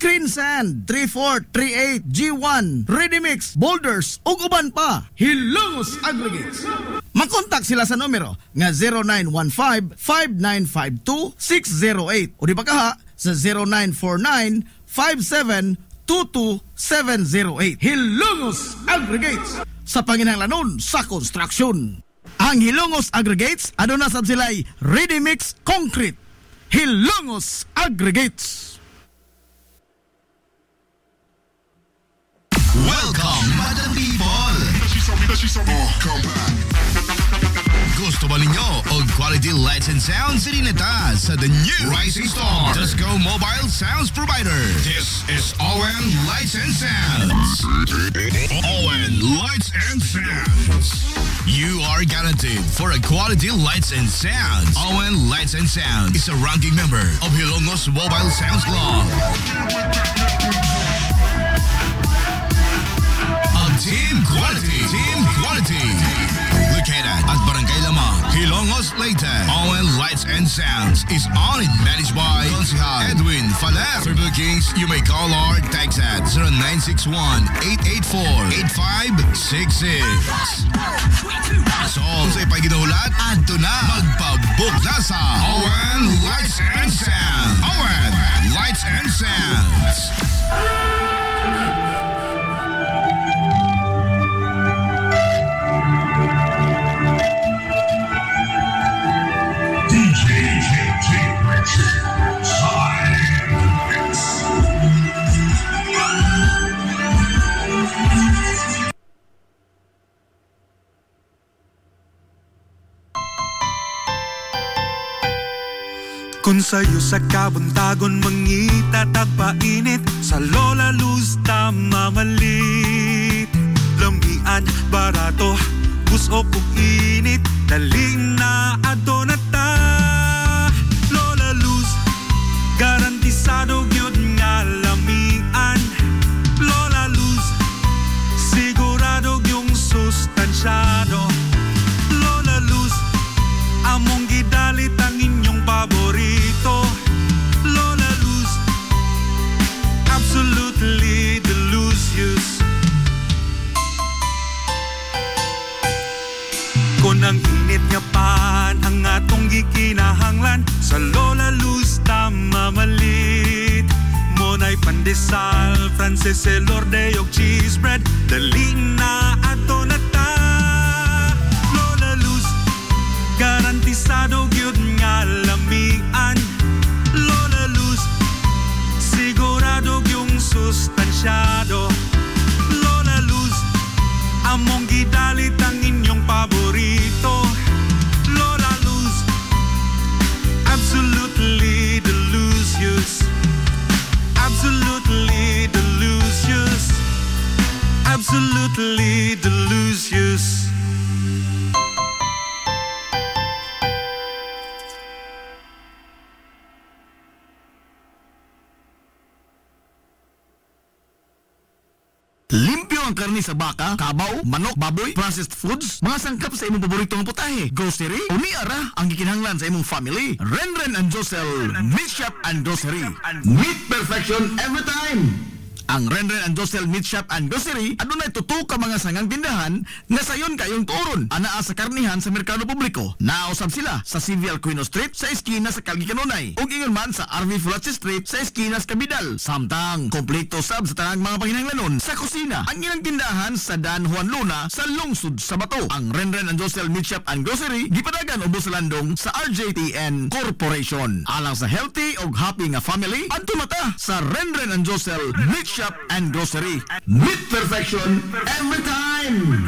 Screen Sand, 3438, G1, Ready Mix, Boulders, ug uban pa. Hilongos Aggregates. Makontak sila sa numero nga 0915-5952-608 o di ba kaha sa 0949-5722-708. Hilongos Aggregates sa panginahanglanon sa construction. Ang Hilongos Aggregates aduna sab sila'y Ready Mix Concrete. Hilongos Aggregates. Welcome, Madam People! Come back. Gusto ba ninyo og quality lights and sounds sinita sa the new Rising Star Disco Mobile Sounds Provider? This is ON Lights and Sounds. ON Lights and Sounds. You are guaranteed for a quality lights and sounds. ON Lights and Sounds is a ranking member of Hilongos Mobile Sounds Club. Team Quality. Located at Barangay Lamang, Hilongos, Leyte. ON Lights and Sounds is owned and managed by Consihal Edwin Faler. For bookings, you may call or text at 0961-884-8566. So, sa ipaginahulat, adto na magpabook na sa ON Lights and Sounds. ON Lights and Sounds. Kung sa'yo sa kabuntagon mangita tagpainit, sa Lola Luz mamalit. Lamian, barato, gusto kong init, daling na ato na ta. Lola Luz, garantisado yun nga lamian. Lola Luz, sigurado yung sustansyado. Lola Luz, among gidalit ang inyong paborito. Lola Luz, absolutely delicious. Kung ang init nga pan ang atong gikinahanglan, sa Lola Luz mamalit. Monay pandesal, Frances Elorde og cheese bread, dali na ato na ta. Lola Luz, garantisado gyud nga lamian. Lola Luz, sigurado yung sustansyado. Lola Luz, among gidalit ang inyong paborito. Lola Luz, absolutely delicious. Absolutely delicious. Absolutely delicious. Limpyo ang karni sa baka, kabaw, manok, baboy, processed foods, mga sangkap sa imong paboritong putahe, grocery, uni ara ang gikinahanglan sa imong family. Renren and Josel Meat Shop and Grocery. Meat perfection every time. Ang Renren and Josel Meat Shop and Grocery adunay tutok ka mga sangang tindahan nga sayon kayong turon anaa sa karnihan sa merkado publiko. Nausab sila sa Civil Aquino Street sa eskina sa Calgary Kanunay ug ingon man sa RV Fulache Street sa eskina sa Cabidal. Samtang kompleto sab sa tanang mga panginahanglanon sa kusina. Ang ilang tindahan sa Dan Juan Luna sa lungsod sa Bato. Ang Renren and Josel Meat Shop and Grocery gipadagan ubos sa landong sa RJTN Corporation. Alang sa healthy ug happy nga family, adto mata sa Renren and Josel Meat Shop and Grocery. Meat perfection every time.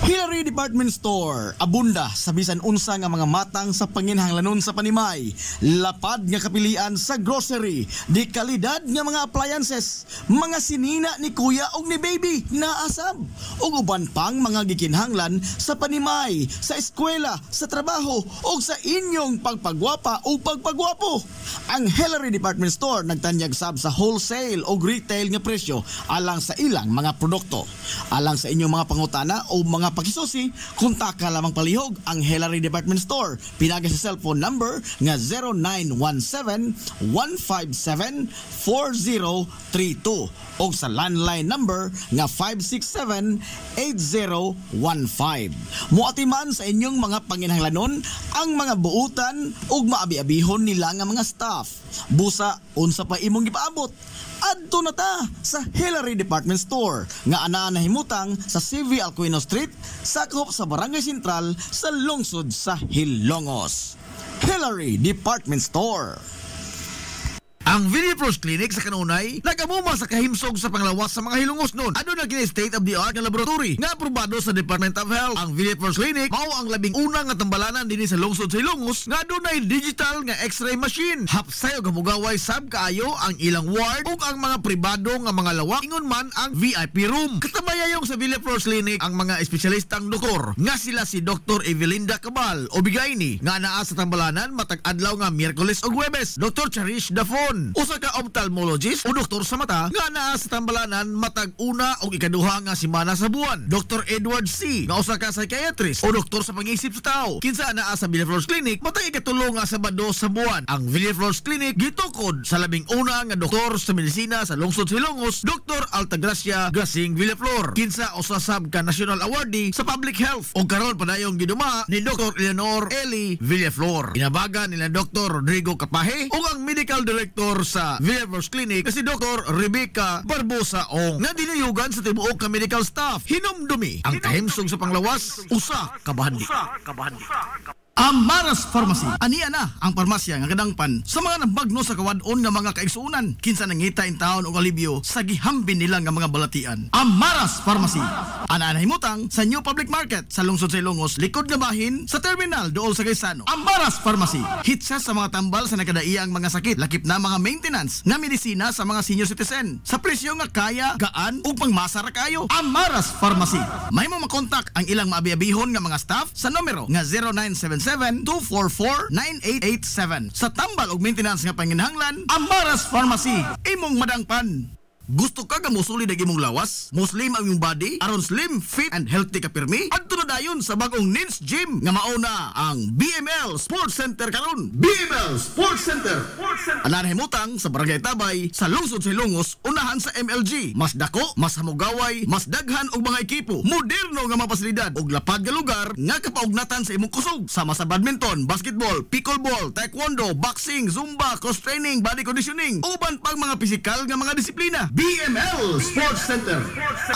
Hillary Department Store, abunda sa bisan unsa nga mga matang sa panginahanglanon sa panimay, lapad nga kapilian sa grocery, di kalidad nga mga appliances, mga sinina ni kuya og ni baby na asab, ug uban pang mga gikinahanglan sa panimay, sa eskwela, sa trabaho ug sa inyong pagpagwapa o pagpagwapo. Ang Hillary Department Store nagtanyag sab sa wholesale o retail nga presyo alang sa ilang mga produkto. Alang sa inyong mga pangutana o mga pakisus Josie, kontak ka lamang palihog ang Hillary Department Store. Pinagi sa cellphone number nga 0917-157-4032 o sa landline number nga 567-8015. Muatiman sa inyong mga panginahanglanon ang mga buutan ug maabi-abihon nila nga mga staff. Busa, unsa pa imong gipaabot? Adto na ta sa Hillary Department Store nga anaa nahimutang sa CV Alcuino Street, sakop sa Barangay Sentral sa lungsod sa Hilongos. Hillary Department Store. Ang Villaflores Clinic sa kanunay nagamuma sa kahimsog sa panglawas sa mga Hilongos noon. Ano na kini state-of-the-art nga laboratory nga aprobado sa Department of Health. Ang Villaflores Clinic mao ang labing una nga tambalanan dinhi sa lungsod sa Hilongos nga adunay digital nga X-ray machine. Hapsay og hamugaway sab kaayo ang ilang ward ug ang mga pribado nga mga lawak ingon man ang VIP room. Katabayayong sa Villaflores Clinic ang mga espesyalistang doktor nga sila si Dr. Evelinda Cabal o Bigayni nga naa sa tambalanan matag adlaw nga Miyerkules ug Huwebes. Dr. Cherish Dafon, usa ka ophthalmologist o doktor sa mata nga naa sa tambalanan matag una o ikaduha nga semana sa buwan. Dr. Edward C. nga usa ka psychiatrist o doktor sa pag-iisip sa tao. Kinsa naa sa Villaflores Clinic matag ikatulo nga Sabado sa buwan. Ang Villaflores Clinic gitukod sa labing una nga doktor sa medisina sa lungsod sa Hilongos, Dr. Altagracia Gasing Villaflor. Kinsa usa sab ka national awardee sa public health o karon padayong giduma ni Dr. Eleanor Eli Villaflor. Inabaga nila Dr. Rodrigo Capaje o ang medical director sa Villaflores Clinic na si Dr. Rebecca Barbosa Ong nga dinayugan sa tibuok ka medical staff. Hinumdumi ang kahimsog sa panglawas, usa kabahandi. Amaras Pharmacy. Aniya na ang parmasya nga kadangpan sa mga nabagno sa kawadon nga mga kaigsuunan. Kinsa nangita in taon og alibyo sa gihambin nila nga mga balatian. Amaras Pharmacy. Ana nahimutang sa New Public Market sa lungsod sa Ilongos, likod nga bahin sa terminal dool sa Gaisano. Amaras Pharmacy. Hitsa sa mga tambal sa nakadaiyang mga sakit, lakip na mga maintenance nga medisina sa mga senior citizen. Sa presyo nga kaya, gaan ug pangmasa ra kayo. Amaras Pharmacy. May mo makontak ang ilang maabi-abihon nga mga staff sa numero nga 0977-244-9887. Sa tambal og maintenance nga panginahanglan, Amaras Pharmacy. Imong madangpan. Gusto ka musulid ang imong lawas? Muslim ang imong body? Aron slim, fit, and healthy ka pirmi? Adto na dayon sa bagong Nins Gym nga mauna ang BML Sports Center karon. BML Sports Center. Ana himutang sa Barangay Tabay sa lungsod sa Hilongos, unahan sa MLG. Mas dako, mas hamugaway, mas daghan og mga ekipo. Moderno nga mga pasilidad og lapad nga lugar nga kapaugnatan sa imong kusog. Sama sa badminton, basketball, pickleball, taekwondo, boxing, zumba, cross training, body conditioning, uban pang mga pisikal nga mga disiplina. BML Sports Center.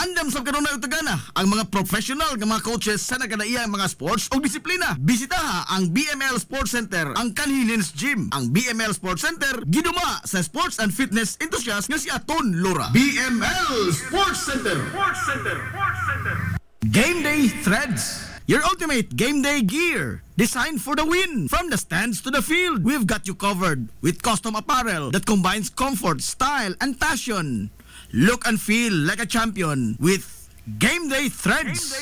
Andam sa kanunay utagana ang mga professional nga mga coaches sa nagkadaiyang mga sports o disiplina. Bisitaha ang BML Sports Center, ang Kanhilins Gym. Ang BML Sports Center giduma sa sports and fitness enthusiast nga si Aton Lora. BML Sports Center. Game Day Threads. Your ultimate game day gear, designed for the win. From the stands to the field, we've got you covered with custom apparel that combines comfort, style, and passion. Look and feel like a champion with Game Day Threads.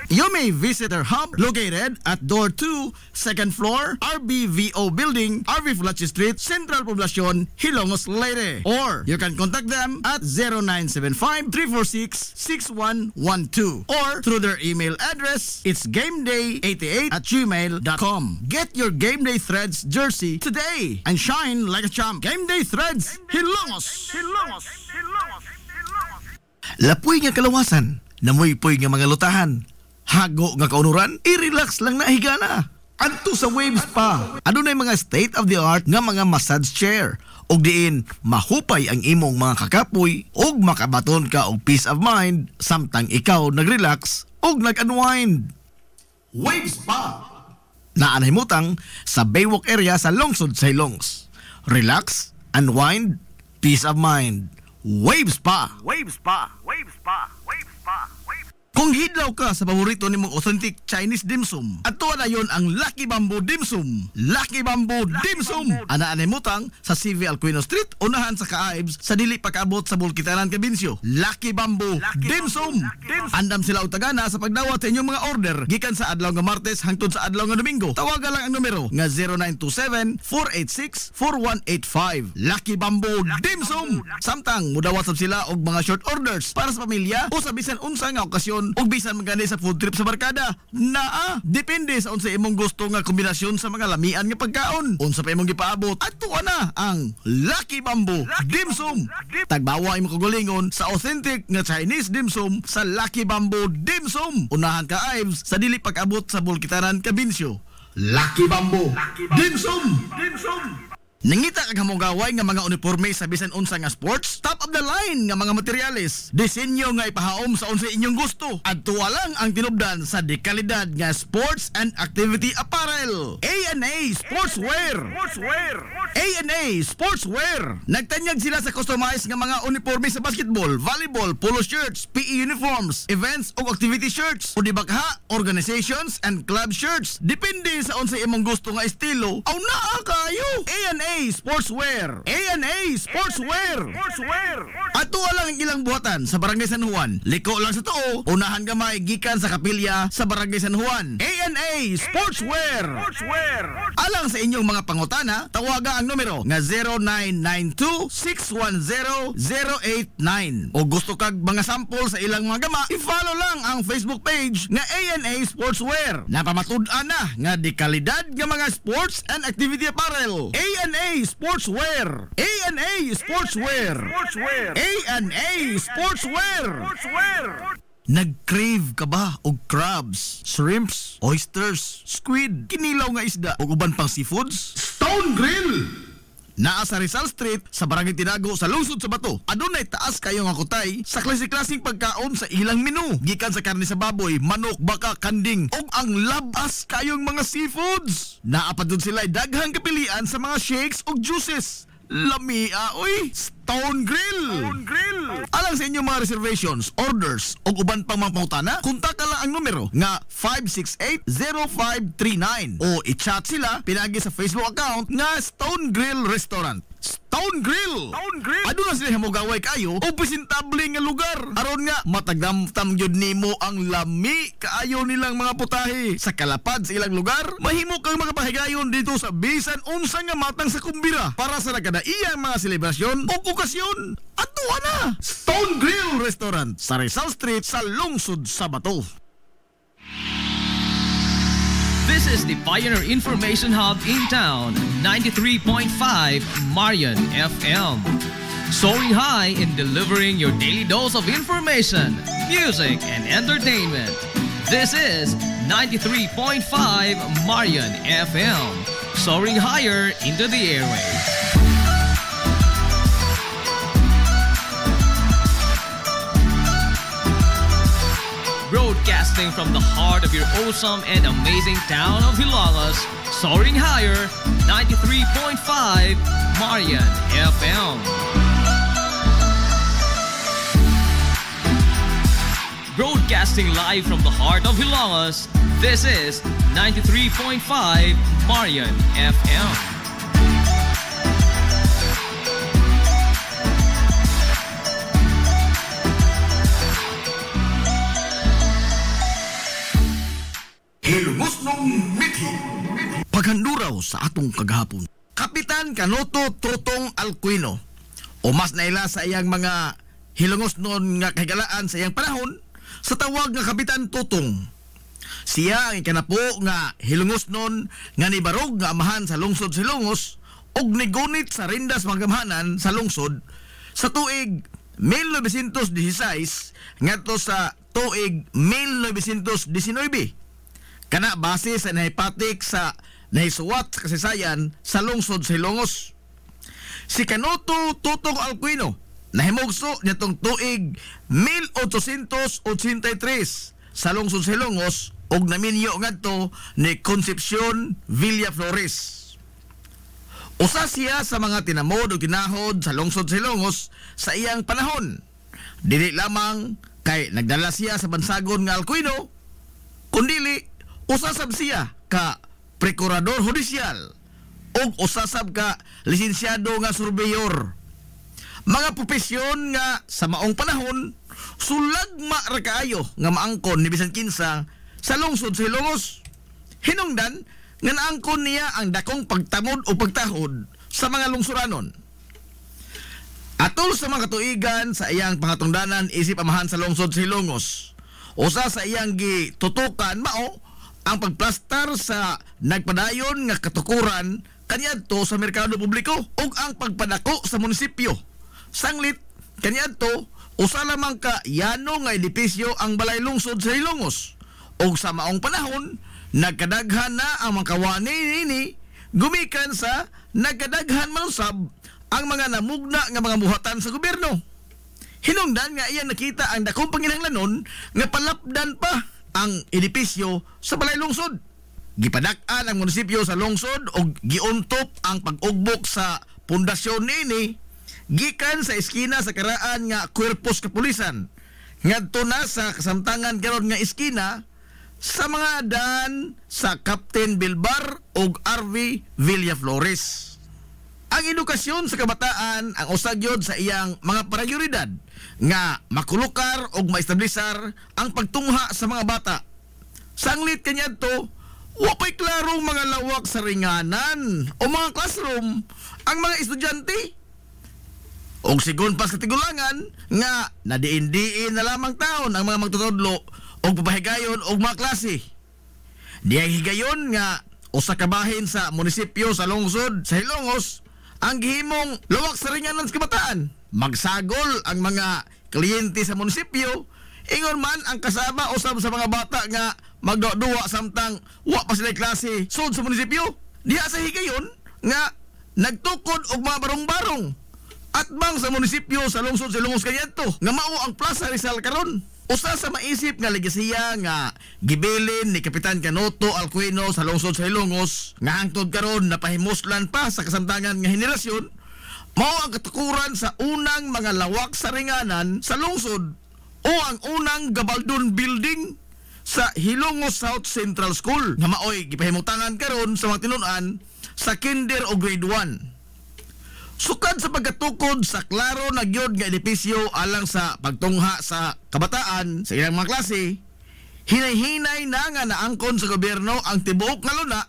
You may visit our hub located at Door 2, 2nd floor, RBVO Building, RV Fulachi Street, Central Poblacion, Hilongos, Leyte. Or you can contact them at 0975-346-6112 or through their email address, it's gameday88@gmail.com. Get your Game Day Threads jersey today and shine like a champ. Game Day Threads, Hilongos. Lapoy nga kalawasan, namoy-poy nga mga lutahan, hago nga kaunuran, i-relax lang na higana. Adto sa Waves Spa, adunay mga state-of-the-art nga mga massage chair, og diin mahupay ang imong mga kakapoy, og makabaton ka og peace of mind, samtang ikaw nag-relax og nag-unwind. Waves Spa. Naanahimutang sa Baywalk area sa lungsod sa Hilongos. Relax, unwind, peace of mind. Waves Spa. Kung hidlaw ka sa paborito nimong authentic Chinese dim sum, ato na yon ang Lucky Bamboo Dim Sum. Lucky Bamboo Dim Sum. Ana-anay mutang sa CV Alcuino Street, unahan sa Kaaibs, sa dili pagkaabot sa Bulkitanan, Cabinsyo. Lucky Bamboo Dim Sum. Andam sila utagana sa pagdawat sa inyong mga order gikan sa adlaw nga Martes hangtod sa adlaw nga Domingo. Tawagan lang ang numero nga 0927-486-4185. Lucky Bamboo Dim Sum. Samtang mudawat sab sila og mga short orders para sa pamilya o sa bisan unsa nga okasyon pagkaon ug bisan magani sa food trip sa barkada. Naa, depende sa unsa imong gusto nga kombinasyon sa mga lamian nga pagkaon. Unsa pa imong gipaabot? Adto na ang Lucky Bamboo Dim Sum. Tagbawa imong kagulingon sa authentic nga Chinese dim sum sa Lucky Bamboo Dim Sum. Unahan ka Ives sa dili pag-abot sa Bulkitaran, Cabinsyo. Lucky Bamboo Dim Sum. Nangita kag hamugaway nga mga uniforme sa bisan unsa nga sports, top of the line nga mga materyales, disenyo nga ipahaom sa unsa inyong gusto. Adto lang ang tinubdan sa dekalidad nga sports and activity apparel. A&A Sportswear. A&A Sportswear. Nagtanyag sila sa customized nga mga uniforme sa basketball, volleyball, polo shirts, PE uniforms, events ug activity shirts, o di bakha, organizations and club shirts. Depende sa unsa imong gusto nga estilo. Aw naa kayo. A&A Sportswear. A&A Sportswear. Ato lang ang ilang buhatan sa Barangay San Juan. Liko lang sa tuo, unahan gamay gikan sa kapilya sa Barangay San Juan. A&A Sportswear. Alang sa inyong mga pangutana, tawaga ang numero nga 0992-610-089. O gusto kag mga sample sa ilang mga gama, i-follow lang ang Facebook page nga A&A Sportswear. Napamatud-an na nga di kalidad nga mga sports and activity apparel. A&A Sportswear. A&A Sportswear. A&A Sportswear. Nag-crave ka ba og crabs, shrimps, oysters, squid, kinilaw nga isda ug uban pang seafoods? Stone Grill! Naa sa Rizal Street sa Barangay Tinago sa lungsod sa Bato. Adunay taas kayo nga kutay sa klase-klaseng pagkaon sa ilang menu. Gikan sa karne sa baboy, manok, baka, kanding ug ang labas kayong mga seafoods. Naa pa dun sila daghang kapilian sa mga shakes ug juices. Lamia, oy! Stone Grill! Alang sa inyong mga reservations, orders o uban pang mga pangutana, kontak lang ang numero nga 568-0539 o i-chat sila pinagi sa Facebook account nga Stone Grill Restaurant. Stone Grill! Aduna sila hamugaway kayo o presentable nga lugar. Aron nga matagdamtam gyud nimo ang lami kaayo nilang mga putahe. Sa kalapad sa ilang lugar, mahimo kang makapahigayon dito sa bisan unsa nga matang sa kumbira para sa nagkadaiyang mga selebrasyon o okasyon. Adto na! Stone Grill Restaurant sa Rizal Street sa lungsod sa Bato. This is the Pioneer Information Hub in town, 93.5 Marian FM. Soaring high in delivering your daily dose of information, music, and entertainment. This is 93.5 Marian FM. Soaring higher into the airwaves. Broadcasting from the heart of your awesome and amazing town of Hilalas, soaring higher, 93.5 Marian FM. Broadcasting live from the heart of Hilalas, this is 93.5 Marian FM. Hilungosnong Mithi. Paghanduraw sa atong kagahapon, Kapitan Canoto Totong Alcuino, o mas naila sa iyang mga hilungosnon nga kahigalaan sa iyang panahon, sa tawag nga Kapitan Totong. Siya ang ikanapo nga hilungosnon nga nibarog nga amahan sa lungsod Silongos og nigunit sa rindas magamhanan sa lungsod sa tuig 1916 ngadto sa tuig 1919. Kana base sa nahipatik sa nahisuwat sa kasaysayan sa lungsod sa Hilongos. Si Canoto Totong Alcuino nahimugso nitong tuig 1883 sa lungsod sa Hilongos og naminyo ngadto ni Concepcion Villaflores. Usa siya sa mga tinamod o ginahod sa lungsod sa Hilongos sa iyang panahon. Dili lamang kay nagdala siya sa bansagon nga Alcuino, kundili usasab siya ka prokurador hudisyal o usasab ka lisensyado nga surveyor. Mga propesyon nga sa maong panahon sulagma ra kaayo nga maangkon ni bisan kinsa sa lungsod sa Hilongos. Hinungdan nga naangkon niya ang dakong pagtamod o pagtahod sa mga lungsuranon. Atol sa mga katuigan sa iyang pangatungdanan isip amahan sa lungsod sa Hilongos, Usa sa iyang gitutukan mao ang pagplastar sa nagpadayon nga katukuran kaniadto sa merkado publiko ug ang pagpadako sa munisipyo. Sanglit kaniadto usa lamang ka yano nga edipisyo ang balay lungsod sa Hilongos. Ug sa maong panahon nagkadaghan na ang mga kawani nini gumikan sa nagkadaghan man usab ang mga namugna nga mga buhatan sa gobyerno. Hinungdan nga iya nakita ang dakong panginahanglanon nga palapdan pa ang edipisyo sa balay lungsod. Gipadak-an ang munisipyo sa lungsod og giuntop ang pag-ugbok sa pundasyon nini gikan sa eskina sa karaan nga kuerpos kapulisan ngadto na sa kasamtangan karon nga eskina sa mga daan sa Captain Bilbar ug RV Villaflores. Ang edukasyon sa kabataan ang usagyod sa iyang mga prioridad nga makulukar ug maestablisar ang pagtungha sa mga bata. Sanglit kaniadto, wa pay klarong mga lawak sa ringanan o mga classroom ang mga estudyante. Og sigon pa sa tigulangan nga nadiin-diin na lamang taon ang mga magtutudlo og papahigayon og mga klase. Diyang higayon nga usa ka bahin sa munisipyo sa lungsod sa Hilongos ang gihimong lawak sa ringanan sa kabataan. Magsagol ang mga kliyente sa munisipyo, ingon man ang kasama usab sa mga bata nga magduwa samtang wa pa sila klase sud sa munisipyo. Diha sa higayon nga nagtukod og mga barong-barong at bang sa munisipyo sa lungsod sa Hilongos kaniadto nga mao ang Plaza Rizal karon. Usa sa maisip nga legasiya nga gibilin ni Kapitan Canoto Alcuino sa lungsod sa Hilongos nga hangtod karon napahimuslan pa sa kasamtangan nga henerasyon mao ang katukuran sa unang mga lawak sa ringanan sa lungsod o ang unang Gabaldon Building sa Hilongos South Central School nga maoy gipahimutangan karon sa mga tinun-an sa kinder o grade 1. Sukad sa pagkatukod sa klaro na gyud nga edipisyo alang sa pagtungha sa kabataan sa ilang mga klase, hinay-hinay na nga naangkon sa gobyerno ang tibuok nga luna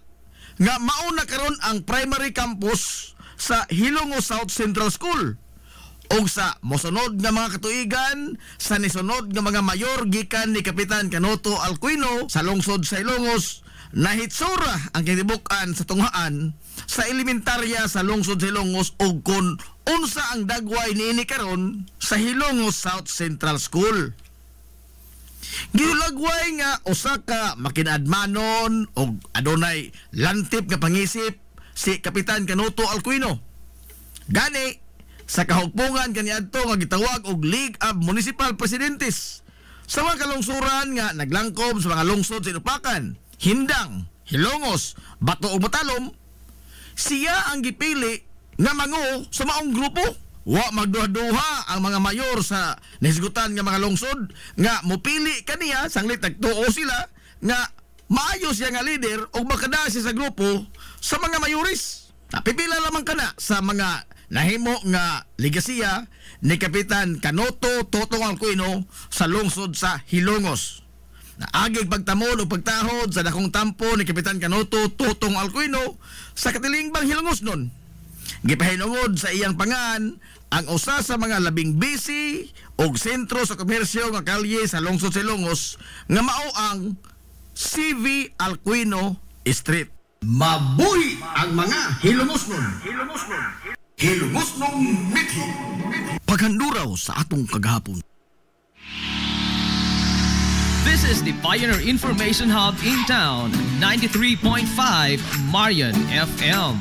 nga mao na karon ang primary campus sa Hilongos South Central School. Og sa mosunod nga mga katuigan sa nisunod nga mga mayor gikan ni Kapitan Canoto Alcuino sa lungsod sa Hilongos, nahitsura ang kitibukan sa tunghaan sa elementarya sa lungsod sa Hilongos og kun unsa ang dagway niini karon sa Hilongos South Central School. Gilagway nga usa ka makinadmanon og adunay lantip nga pangisip si Kapitan Canoto Alcuino. Gani sa kahugpungan kaniadto nga gitawag og League of Municipal Presidentes sa mga kalungsuran nga naglangkob sa mga lungsod sa Inupakan, Hindang, Hilongos, Bato ug Matalom, siya ang gipili nga mangu sa maong grupo. Wa magduha-duha ang mga mayor sa nisgutan nga mga lungsod nga mopili kaniya sanglit nagtuo sila nga maayo siya nga leader o makada siya sa grupo sa mga mayoris. Napipila lamang kana sa mga nahimo nga legasiya ni Kapitan Canoto Totong Alcuino sa lungsod sa Hilongos. Naagig pagtamon o pagtahod sa dakong tampo ni Kapitan Canoto Totong Alcuino sa katilingbang Hilongos nun. Gipahinungod sa iyang pangan ang usa sa mga labing busy og sentro sa komersyo nga kalye sa lungsod sa Hilongos nga mao ang CV Alcuino Street. Mabuhi ang mga Hilongosnon. Hilongosnong mithi. Paghanduraw sa atong kagahapon. This is the Pioneer Information Hub in town, 93.5 Marian FM.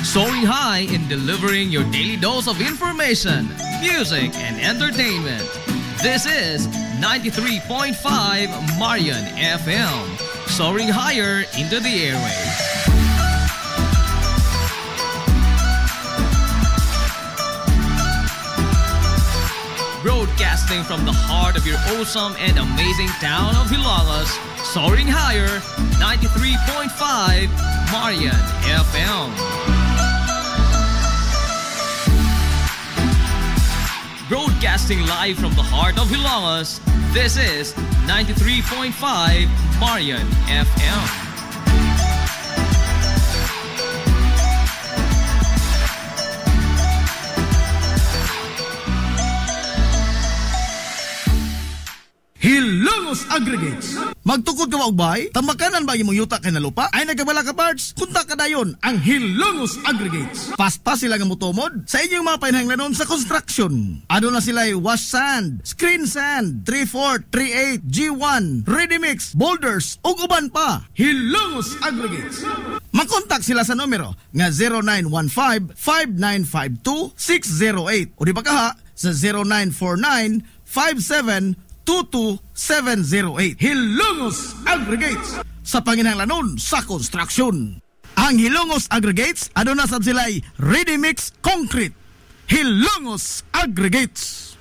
Soaring high in delivering your daily dose of information, music, and entertainment. This is 93.5 Marian FM. Soaring higher into the airwaves. Broadcasting from the heart of your awesome and amazing town of Hilongos, soaring higher, 93.5 Marian FM. Broadcasting live from the heart of Hilongos, this is 93.5 Marian FM. Hilongos ang Aggregates. Magtukod ka ba og bahay? Tamakanan ba imong yuta kay na lupa? Ay nagabala ka parts? Kunta ka dayon ang Hilongos Aggregates. Pasta sila nga motomod sa inyong mga painahanglanon sa construction. Ano na sila wash sand, screen sand, 3/4, 3/8, G1, ready mix, boulders ug uban pa. Hilongos Aggregates. Makontak sila sa numero nga 0915-5952-608 o di ba kaha sa 0949-5722-708. Hilongos Aggregates sa panginahanglanon sa construction. Ang Hilongos Aggregates aduna sad sila'y ready mix concrete. Hilongos Aggregates.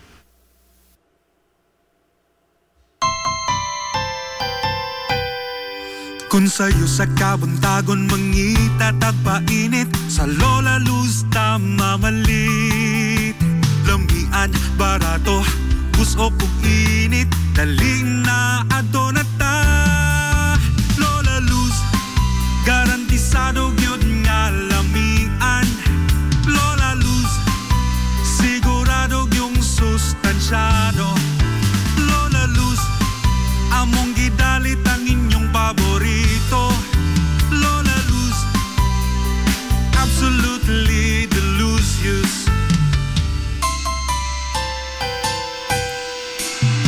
Kung sa'yo sa kabuntagon mangita tagpainit, sa Lola Luz mamalit. Lamian, barato, gusto kong init, daling na ato na ta. Lola Luz, garantisado yun nga lamian. Lola Luz, sigurado yung sustansyado. Lola Luz, among gidalit ang inyong paborito. Lola Luz, absolutely delicious.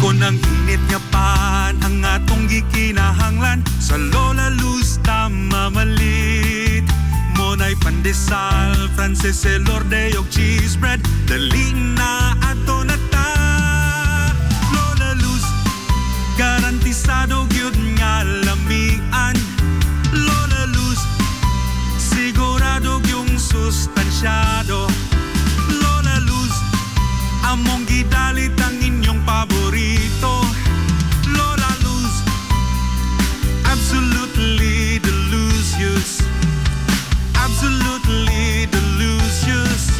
Kung ang init nga pan ang atong gikinahanglan, sa Lola Luz tamamalit. Monay pandesal, Frances Elorde og cheese bread, dali na ato na ta. Lola Luz, garantisado gyud nga lamian. Lola Luz, sigurado yung sustansyado. Lola Luz, among gidalit ang inyong paborito. Lola Luz, absolutely delicious. Absolutely delicious.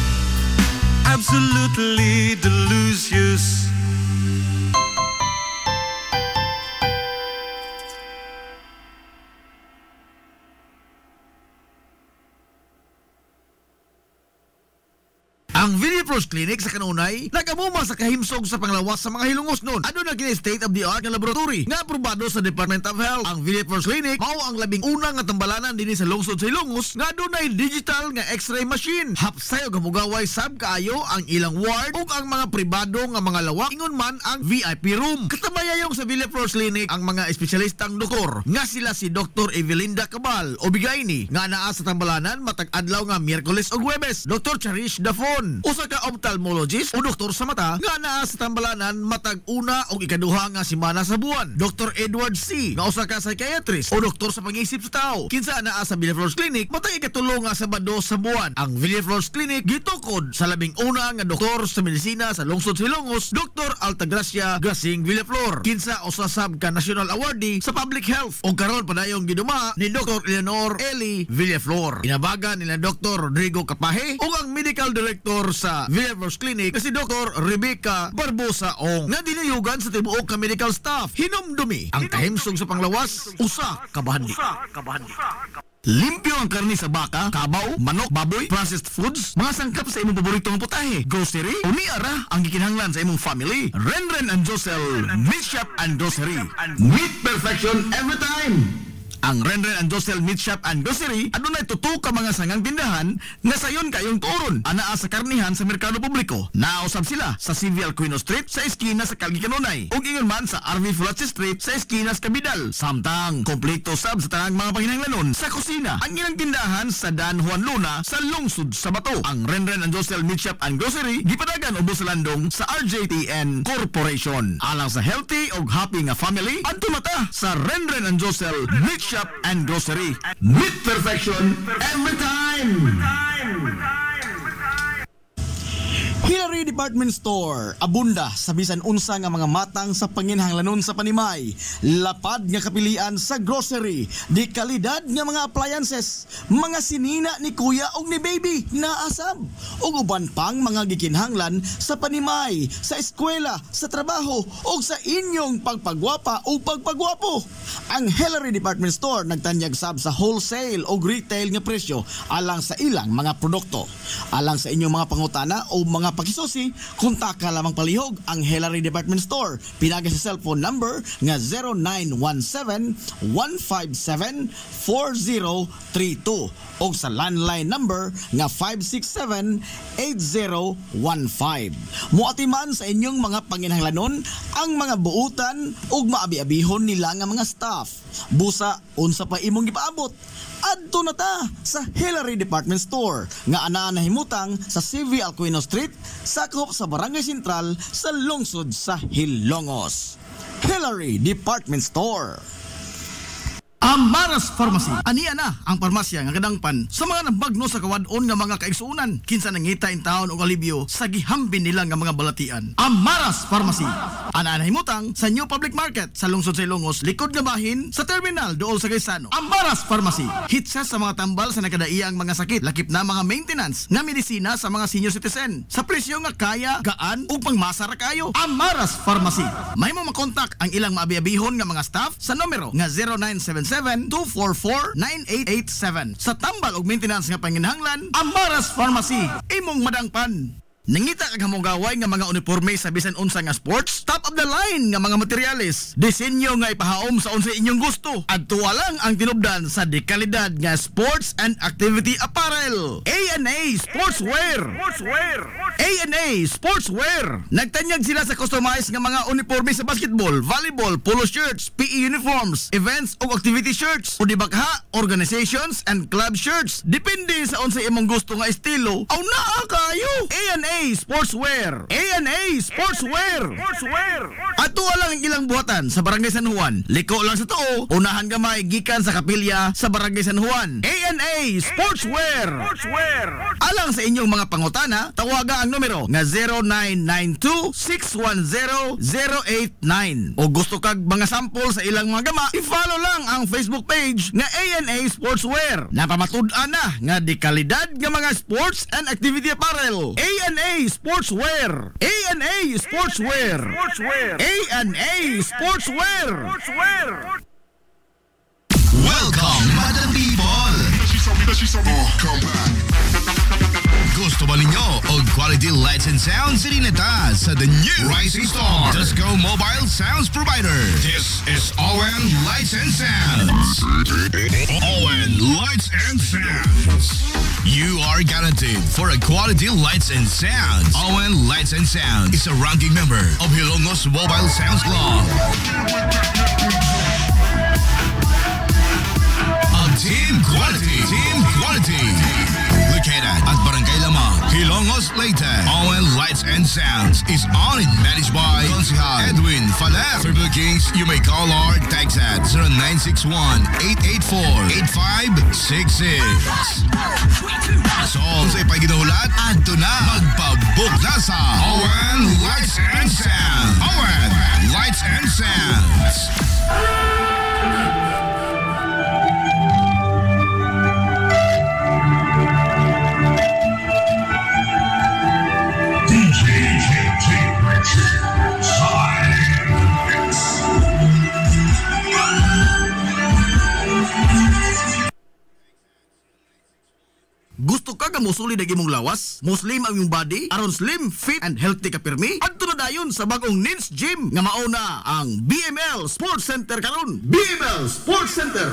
Absolutely delicious. Ang Villaflores Clinic sa kanunay nagamuma sa kahimsog sa panglawas sa mga hilungos nun. Ano na kini state-of-the-art nga laboratory nga aprobado sa Department of Health. Ang Villaflores Clinic mao ang labing una nga tambalanan dinhi sa lungsod sa Hilongos nga dunay digital nga X-ray machine. Hapsay og hamugaway sab kaayo ang ilang ward ug ang mga pribado nga mga lawak ingon man ang VIP room. Katabayayong sa Villaflores Clinic ang mga espesyalistang doktor nga sila si Dr. Evelinda Cabal o Bigayni nga naa sa tambalanan matag adlaw nga Miyerkules ug Huwebes. Dr. Charish Dafon, usa ka ophthalmologist o doktor sa mata nga naa sa tambalanan matag una o ikaduha nga semana sa buwan. Dr. Edward C. nga usa ka psychiatrist o doktor sa pag-iisip sa tao kinsa naa sa Villaflores Clinic matag ikatulo nga Sabado sa buwan. Ang Villaflores Clinic gitukod sa labing una nga doktor sa medisina sa lungsod sa Hilongos, Dr. Altagracia Gasing Villaflor, kinsa usa sab ka national awardee sa public health o karon padayong giduma ni Dr. Eleanor Eli Villaflor. Inabagan nila Dr. Rodrigo Capahe o ang medical director sa Villaflores Clinic na si Dr. Rebecca Barbosa Ong nga dinayugan sa tibuok ka medical staff. Hinumdumi ang kahimsog sa panglawas, usa ka bahandi. Limpyo ang karni sa baka, kabaw, manok, baboy, processed foods, mga sangkap sa imong paboritong putahe, grocery, o niara ang gikinahanglan sa imong family. Renren and Josel, Meat Shop and Grocery. Meat perfection every time! Ang Renren and Josel Meat Shop and Grocery adunay tutok ka mga sangang tindahan nga sayon kayong turon anaa sa karnihan sa merkado publiko. Nausab sila sa Civil Aquino Street sa eskina sa Calgary Kanunay ug ingon man sa RV Fulache Street sa eskina sa Cabidal. Samtang kompleto sab sa tanang mga panginahanglanon sa kusina ang ilang tindahan sa Dan Juan Luna sa lungsod sa Bato. Ang Renren and Josel Meat Shop and Grocery gipadagan ubos sa landong sa RJTN Corporation. Alang sa healthy ug happy nga family adto mata sa Renren and Josel Meat Shop and Grocery. Meat perfection every time! Hillary Department Store, abunda sa bisan unsa nga mga matang sa panginahanglanon sa panimay, lapad nga kapilian sa grocery, di kalidad nga mga appliances, mga sinina ni kuya og ni baby na asab, ug uban pang mga gikinahanglan sa panimay, sa eskwela, sa trabaho ug sa inyong pagpagwapa o pagpagwapo. Ang Hillary Department Store nagtanyag sab sa wholesale o retail nga presyo alang sa ilang mga produkto. Alang sa inyong mga pangutana o mga pakisusi, Kontak ka lamang palihog ang Hillary Department Store. Pinagi sa cellphone number nga 0917-157-4032 o sa landline number nga 567-8015. Muatiman sa inyong mga panginahanglanon ang mga buutan ug maabi-abihon nila nga mga staff. Busa unsa pa imong gipaabot? Adto na ta sa Hillary Department Store nga anaa nahimutang sa CV Alcuino Street, sakop sa Barangay Sentral sa lungsod sa Hilongos. Hillary Department Store. Amaras Pharmacy. Aniya na ang parmasya nga kadangpan sa mga nabagno sa kawadon nga mga kaigsuunan. Kinsa nangita in taon og alibyo sa gihambin nila nga mga balatian. Amaras Pharmacy. Ana nahimutang sa New Public Market sa lungsod sa Ilongos, likod nga bahin sa terminal dool sa Gaisano. Amaras Pharmacy. Hitsa sa mga tambal sa nakadaiyang mga sakit, lakip na mga maintenance nga medisina sa mga senior citizen. Sa presyo nga kaya, gaan ug pangmasa ra kayo. Amaras Pharmacy. May mo makontak ang ilang maabi-abihon nga mga staff sa numero nga 0977-244-9887. Sa tambal og maintenance nga panginahanglan, Amaras Pharmacy. Imong madangpan. Nangita kag hamugaway nga mga uniforme sa bisan unsa nga sports, top of the line nga mga materyales, disenyo nga ipahaom sa unsa inyong gusto. Adto lang ang tinubdan sa dekalidad nga sports and activity apparel. A&A Sportswear. A&A Sportswear. Nagtanyag sila sa customized nga mga uniforme sa basketball, volleyball, polo shirts, PE uniforms, events ug activity shirts, o dibakha, organizations and club shirts. Depende sa unsa imong gusto nga estilo. Aw naa kayo. A&A Sportswear. A&A Sportswear. Ato lang ang ilang buhatan sa Barangay San Juan. Liko lang sa tuo, unahan gamay gikan sa kapilya sa Barangay San Juan. A&A Sportswear. Alang sa inyong mga pangutana, tawaga ang numero nga 0992-610-089. O gusto kag mga sample sa ilang mga gama, i-follow lang ang Facebook page nga A&A Sportswear. Napamatud-an na nga di kalidad nga mga sports and activity apparel. A&A Sportswear. A&A Sportswear. A&A Sportswear. Welcome, Madam People! Come back. Gusto ba ninyo og quality lights and sounds sirineta sa the new Rising Star Disco Mobile Sounds Provider? This is ON Lights and Sounds. ON Lights and Sounds. You are guaranteed for a quality lights and sounds. ON Lights and Sounds is a ranking member of Hilongos Mobile Sounds Club. Team Quality. Located at Barangay Lamang, Hilongos, Leyte. ON Lights and Sounds is owned and managed by Consihal Edwin Faler. For bookings, you may call or text at 0961-884-8566. So, sa ipaginahulat, adto na magpabook na sa ON Lights and Sounds. ON Lights and Sounds. Gusto ka musuli na imong lawas? Muslim ang imong body? Aron slim, fit, and healthy ka pirmi? Adto na dayon sa bagong Nins Gym nga mauna ang BML Sports Center karon. BML Sports Center.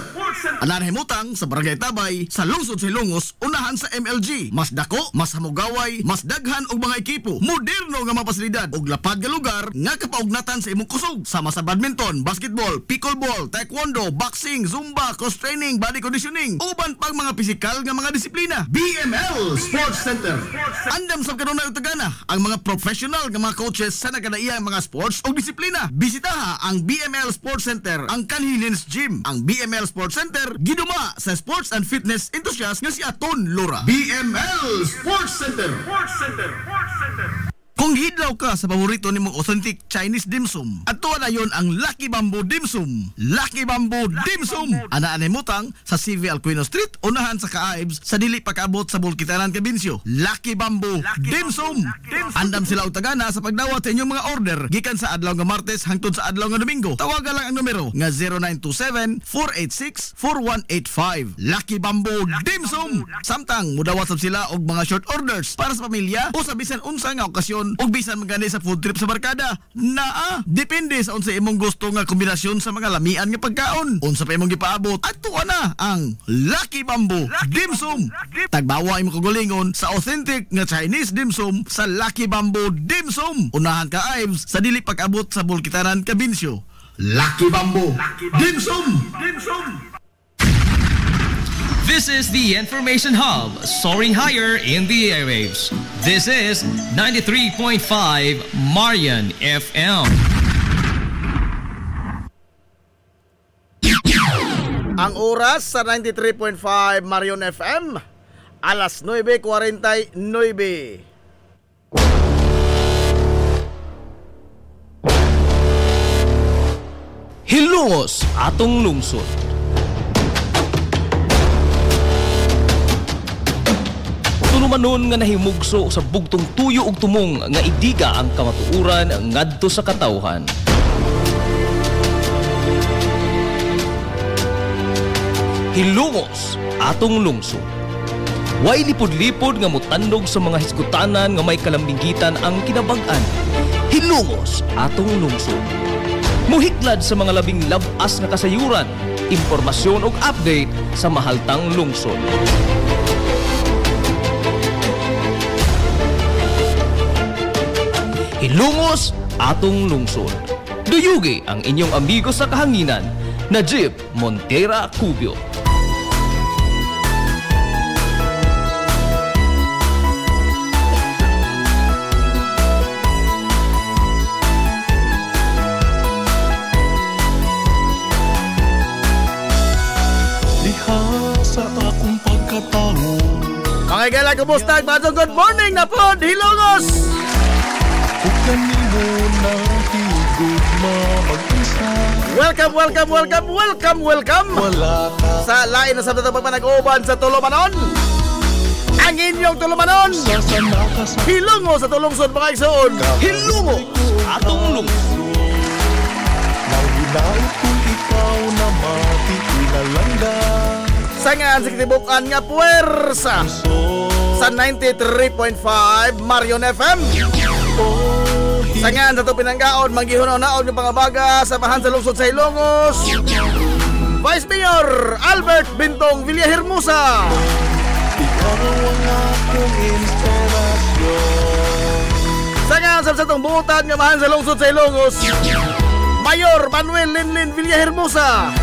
Anarhimutang sa Barangay Tabay sa lungsod sa Hilongos, unahan sa MLG. Mas dako, mas hamugaway, mas daghan og mga ekipo, moderno nga mga pasilidad ug lapad nga lugar nga kapaugnatan sa imong kusog. Sama sa badminton, basketball, pickleball, taekwondo, boxing, zumba, cross training, body conditioning, uban pang mga pisikal nga mga disiplina. BML Sports Center. Andam sa kanunay utagana ang mga professional nga mga coaches sa nagkadaiyang mga sports o disiplina. Bisitaha ang BML Sports Center, ang Kanhilins Gym. Ang BML Sports Center giduma sa sports and fitness enthusiast nga si Aton Lora. BML Sports Center. Kung hidlaw ka sa paborito nimong authentic Chinese dim sum, ato na yon ang Lucky Bamboo Dim Sum. Lucky Bamboo Dim Sum. Ana-anay mutang sa CV Alcuino Street, unahan sa Kaaibs sa dili pagkaabot sa Bulkitanan, Cabinsyo. Lucky Bamboo Dim Sum. Andam sila utagana sa pagdawat sa inyong mga order gikan sa adlaw nga Martes hangtod sa adlaw nga Domingo. Tawagan lang ang numero nga 0927-486-4185. Lucky Bamboo Dim Sum. Samtang mudawat sab sila og mga short orders para sa pamilya o sa bisan unsa nga okasyon o Ug bisan magani sa food trip sa barkada, naa depende sa unsa imong gusto nga kombinasyon sa mga lamian nga pagkaon. Unsa pa imong gipaabot, adto na ang Lucky Bamboo Dim Sum. Tagbawa imong kagulingon sa authentic nga Chinese dim sum sa Lucky Bamboo Dim Sum. Unahan ka Ives sa dili pag-abot sa Bulkitaran, Cabinsyo. Lucky Bamboo Dim Sum. This is the Information Hub, soaring higher in the airwaves. This is 93.5 Marian FM. Ang oras sa 93.5 Marion FM, alas 9:49. Hilongos atong lungsod. Tulumanon nga nahimugso sa bugtong tuyo ug tumong nga idiga ang kamatuuran ngadto sa katawhan. Hilongos atong lungsod. Way lipod-lipod nga mutandog sa mga hisgutanan nga may kalambigitan ang kinabag-an. Hilongos atong lungsod. Muhiklad sa mga labing labas nga kasayuran, impormasyon ug update sa mahaltang lungsod. Hilongos atong lungsod. Duyugi ang inyong amigo sa kahanginan, Najib Montera Cubio. Diha sa akong pagkatao. Mga igala, kumusta? Good morning na po, Hilongos! Ug kanimo na higugma mag-isa. Welcome Wala ka sa lain na sabta pagpanag-uban sa Tulumanon. Ang inyong Tulumanon, sana ka sa Hilongos sa Tulungsod mga igsoon. Hilongos atong lungsod. Nanginaw kung ikaw na matikinalangga. Sangan sa kitibukan nga puwersa sa 93.5 Marion FM. Sangan sa ito pinanggaon, manggihunaw-naon ng pangabaga sa bahan sa lungsod sa Hilongos, Vice Mayor Albert Bintong Villahermosa. Ikaw ang akong inspirasyon. Sangan sa itong buutan nga bahan sa lungsod sa Hilongos, Mayor Manuel Linlin Villahermosa.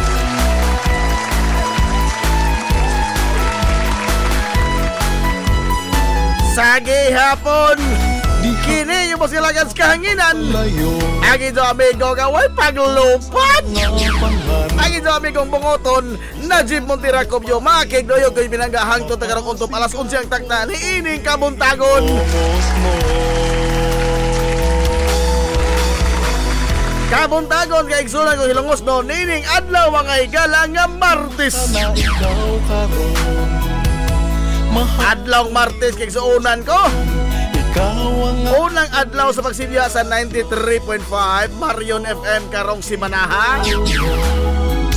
Sagi hapon, kini yung pasilagan sa kahanginan. Layo Ang ito amigo kaway paglupad. nga pangan. Ang ito amigong bungoton, Najib Montera Cubio, makikdoyo ko'y binanggahang to tagarong untop alas 11 ang takna ni ining kabuntagon. Omos mo Kabuntagon kay igsunan ko Hilongos no, nining adlaw mga igala nga Martes. na ikaw karon. Mahal Adlaw Martes kay igsunan ko. ikaw ang Unang adlaw sa pagsidya sa 93.5 Marion FM karong simanaha.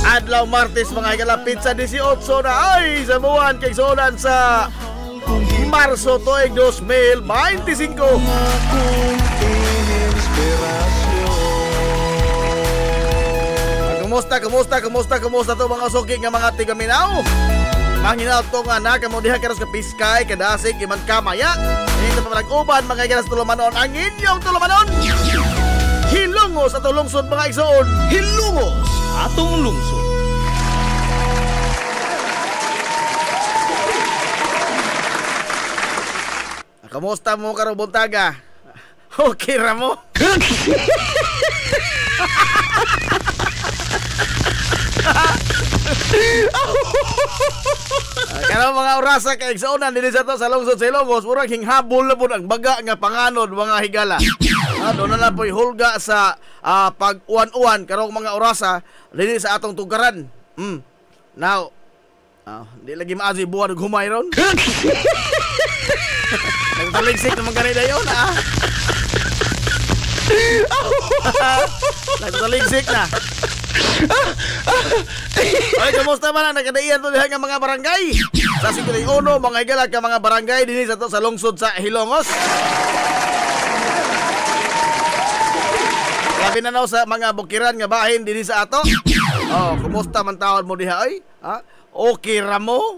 Adlaw Martes mga ikalapit sa 18 na ay sa buwan kay sunan sa Marso tuig 2025. akong inspirasyon. Kumusta to mga suki nga mga tigaminaw? Manginaw to nga na kamo diha karos ka Piskay, Kadasig, Iman Kamaya. Ito pa nag-uban mga ikas Tulumanon, ang inyong Tulumanon. Hilongos at lungsod mga igsoon. Hilongos atong lungsod. Kamusta mo karong buntaga? Okay ra mo? Karong mga orasa kay igsuonan dinhi sa to sa lungsod sa Hilongos, murag hinghabol na pud ang baga nga panganod mga higala. Doon na po'y hulga sa pag-uwan-uwan karong mga orasa dinhi sa atong tugaran. Now, di lagi maazi buwan ug humay ron. Nagtaligsik naman ganit dayon Nagtaligsik na. Ay, kumusta man ang nakadaiyan to diha nga mga barangay? Sa 51 mga igalag ka mga barangay dinhi sa to sa lungsod sa Hilongos. labi na sa mga bukiran nga bahin dinhi sa ato. Oh, kumusta man taon mo diha ay? Ha? Okay ra mo?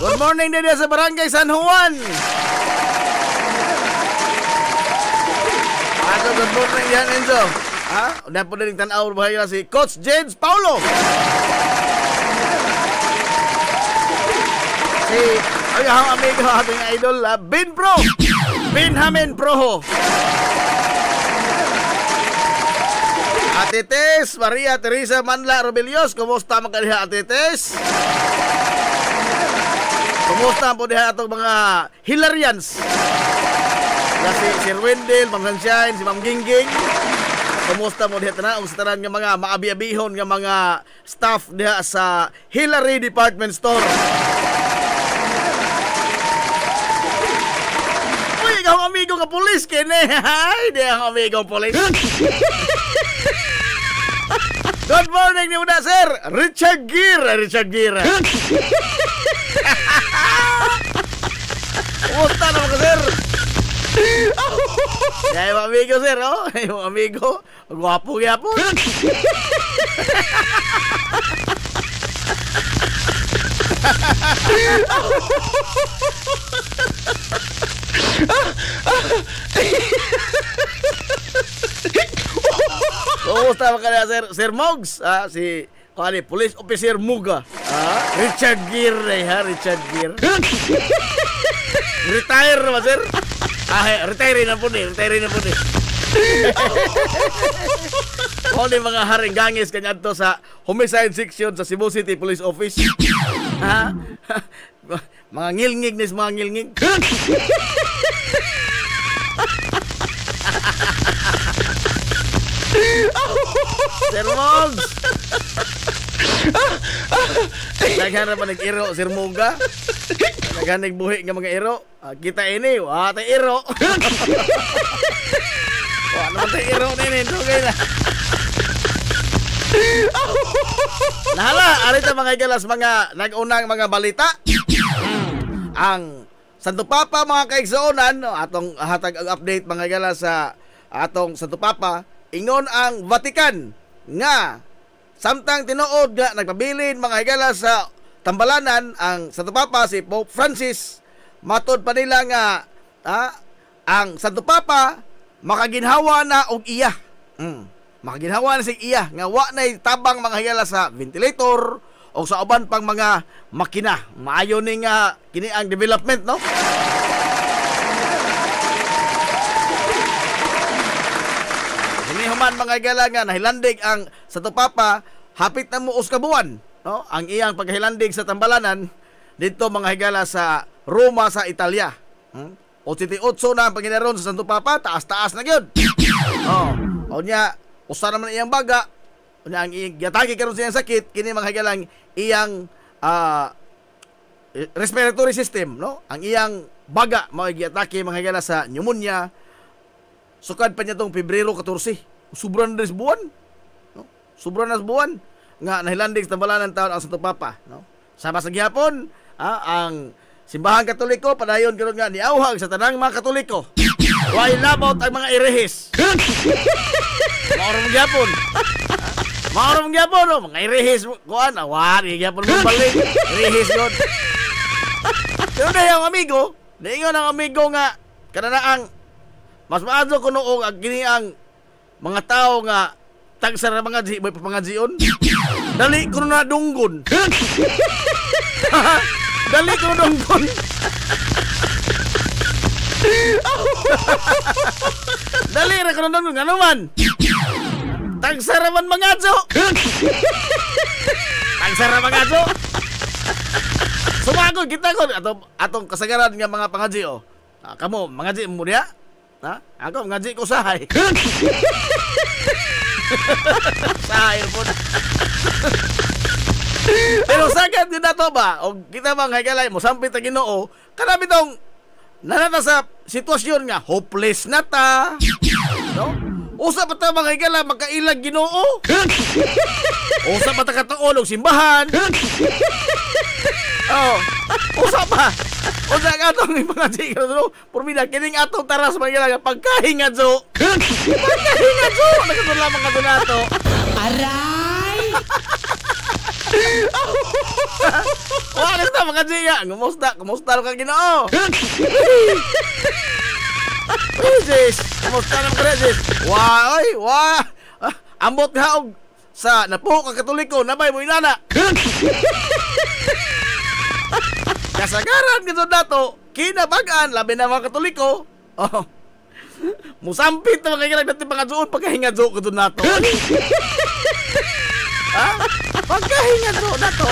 Good morning din sa Barangay San Juan. Good morning yan, Enzo. Ha? Una po din tanaw bahay si Coach James Paulo. Si ang amigo ating idol, Bin Pro. Benjamin Proho. Ate Tess, Maria Teresa Manla Robelios, kumusta magkaliha Ate Tess? Kumusta po diha atong mga Hilarians? Si Sir Wendell, Ma'am Sunshine, si Ma'am Gingging. Kumusta mo diha tanaw sa tanan nga mga maabi-abihon nga mga staff diha sa Hillary Department Store. Uy, ikaw amigo nga pulis kini. Ay, di ang amigo pulis. Good morning ni una, sir. Richard Gere. Kumusta naman ka, sir? Yung amigo, sir, oh. Yung amigo. Gwapo gyapon. Kumusta naman ka, Sir Mogs? Si Police Officer Muga. Richard Gere, Richard Gere. Retire naman, sir. Retire na po ni. O ni mga haringgangis kanya to sa homicide section sa Cebu City Police Office. Ha? Mga ngilngig nis mga ngilngig. Sir Mogs. Naghanap pa nag-iro, Sir Muga. Naghanap buhi nga mga iro. Kita ini, tayo iro. Ano man tayo iro nini, dugay na. Nahala, arita mga igalas, mga nag-unang mga balita. Ang Santo Papa mga kaigsuonan, atong hatag ang update mga igalas sa atong Santo Papa, ingon ang Vatican nga samtang tinuod nga nagpabilin mga higala sa tambalanan ang Santo Papa si Pope Francis, matod pa nila nga ang Santo Papa makaginhawa na og iya. Makaginhawa na si iya nga wa nay tabang mga higala sa ventilator o sa uban pang mga makina. Maayo ni nga kini ang development, no? Human mga higala nga nahilandig ang Santo Papa hapit na muos ka buwan, no? Ang iyang paghilandig sa tambalanan dito mga higala sa Roma sa Italia. 88 na ang panginaron sa Santo Papa, taas-taas na gyud. O nya usa naman iyang baga, unya ang iyang giyatagi karon sa iyang sakit kini mga higalang iyang respiratory system, no? Ang iyang baga mao giyatake mga higala sa pneumonia. Sukad pa niya tong Pebrero 14. Sobra na sa buwan, no? Sobra na sa buwan nga nahilandig sa tambalanan taon ang Santo Papa, no? Sama sa gihapon, ang simbahan Katoliko padayon karon nga niauhag sa tanang mga Katoliko. Way labot ang mga irehis. Maorom gihapon. Maorom gihapon, no? Mga irehis kuan, awari gihapon mo balik. Irehis yon. Pero na yung amigo, niingon ang amigo nga kananaang mas maadlo kuno og gini ang mga tao nga tagsa ra mga di may papangajion. Dali kuno na dunggon. Dali kuno dunggon. Dali ra kuno dunggon ano man. Tagsa ra man mangadyo. Tagsa ra mangadyo. Sumagod kita ko atong kasagaran nga mga pangajiyo. Kamo mangaji mo diha? Ako ngaji ko sahay. Sahay po. Pero sagad yun na to ba? O kita bang higalay mo, sampit ang Ginoo, kanabi tong nanata sa sitwasyon nga, hopeless na ta. No? Usa pa ta mga higala, magkailag Ginoo. Usa pa ta katuon og simbahan. Oh, usa pa. Unsa ka atong mga chika no? Porbida kining atong taras mga pagkahingadso. Pagkahingadso, nakato lamang ka nato. Aray! Wala na mga chika. Kumusta ka Ginoo? Regis, kumusta na mga Regis? Ambot nga og sa napuho ka Katoliko, nabay mo inana. Kasagaran gito dato, kinabagan labi na mga Katoliko. Oh. Musampit na mga kailangan natin pangadzoon pagkahingadzo ko doon nato. Ha? Pagkahingadzo nato.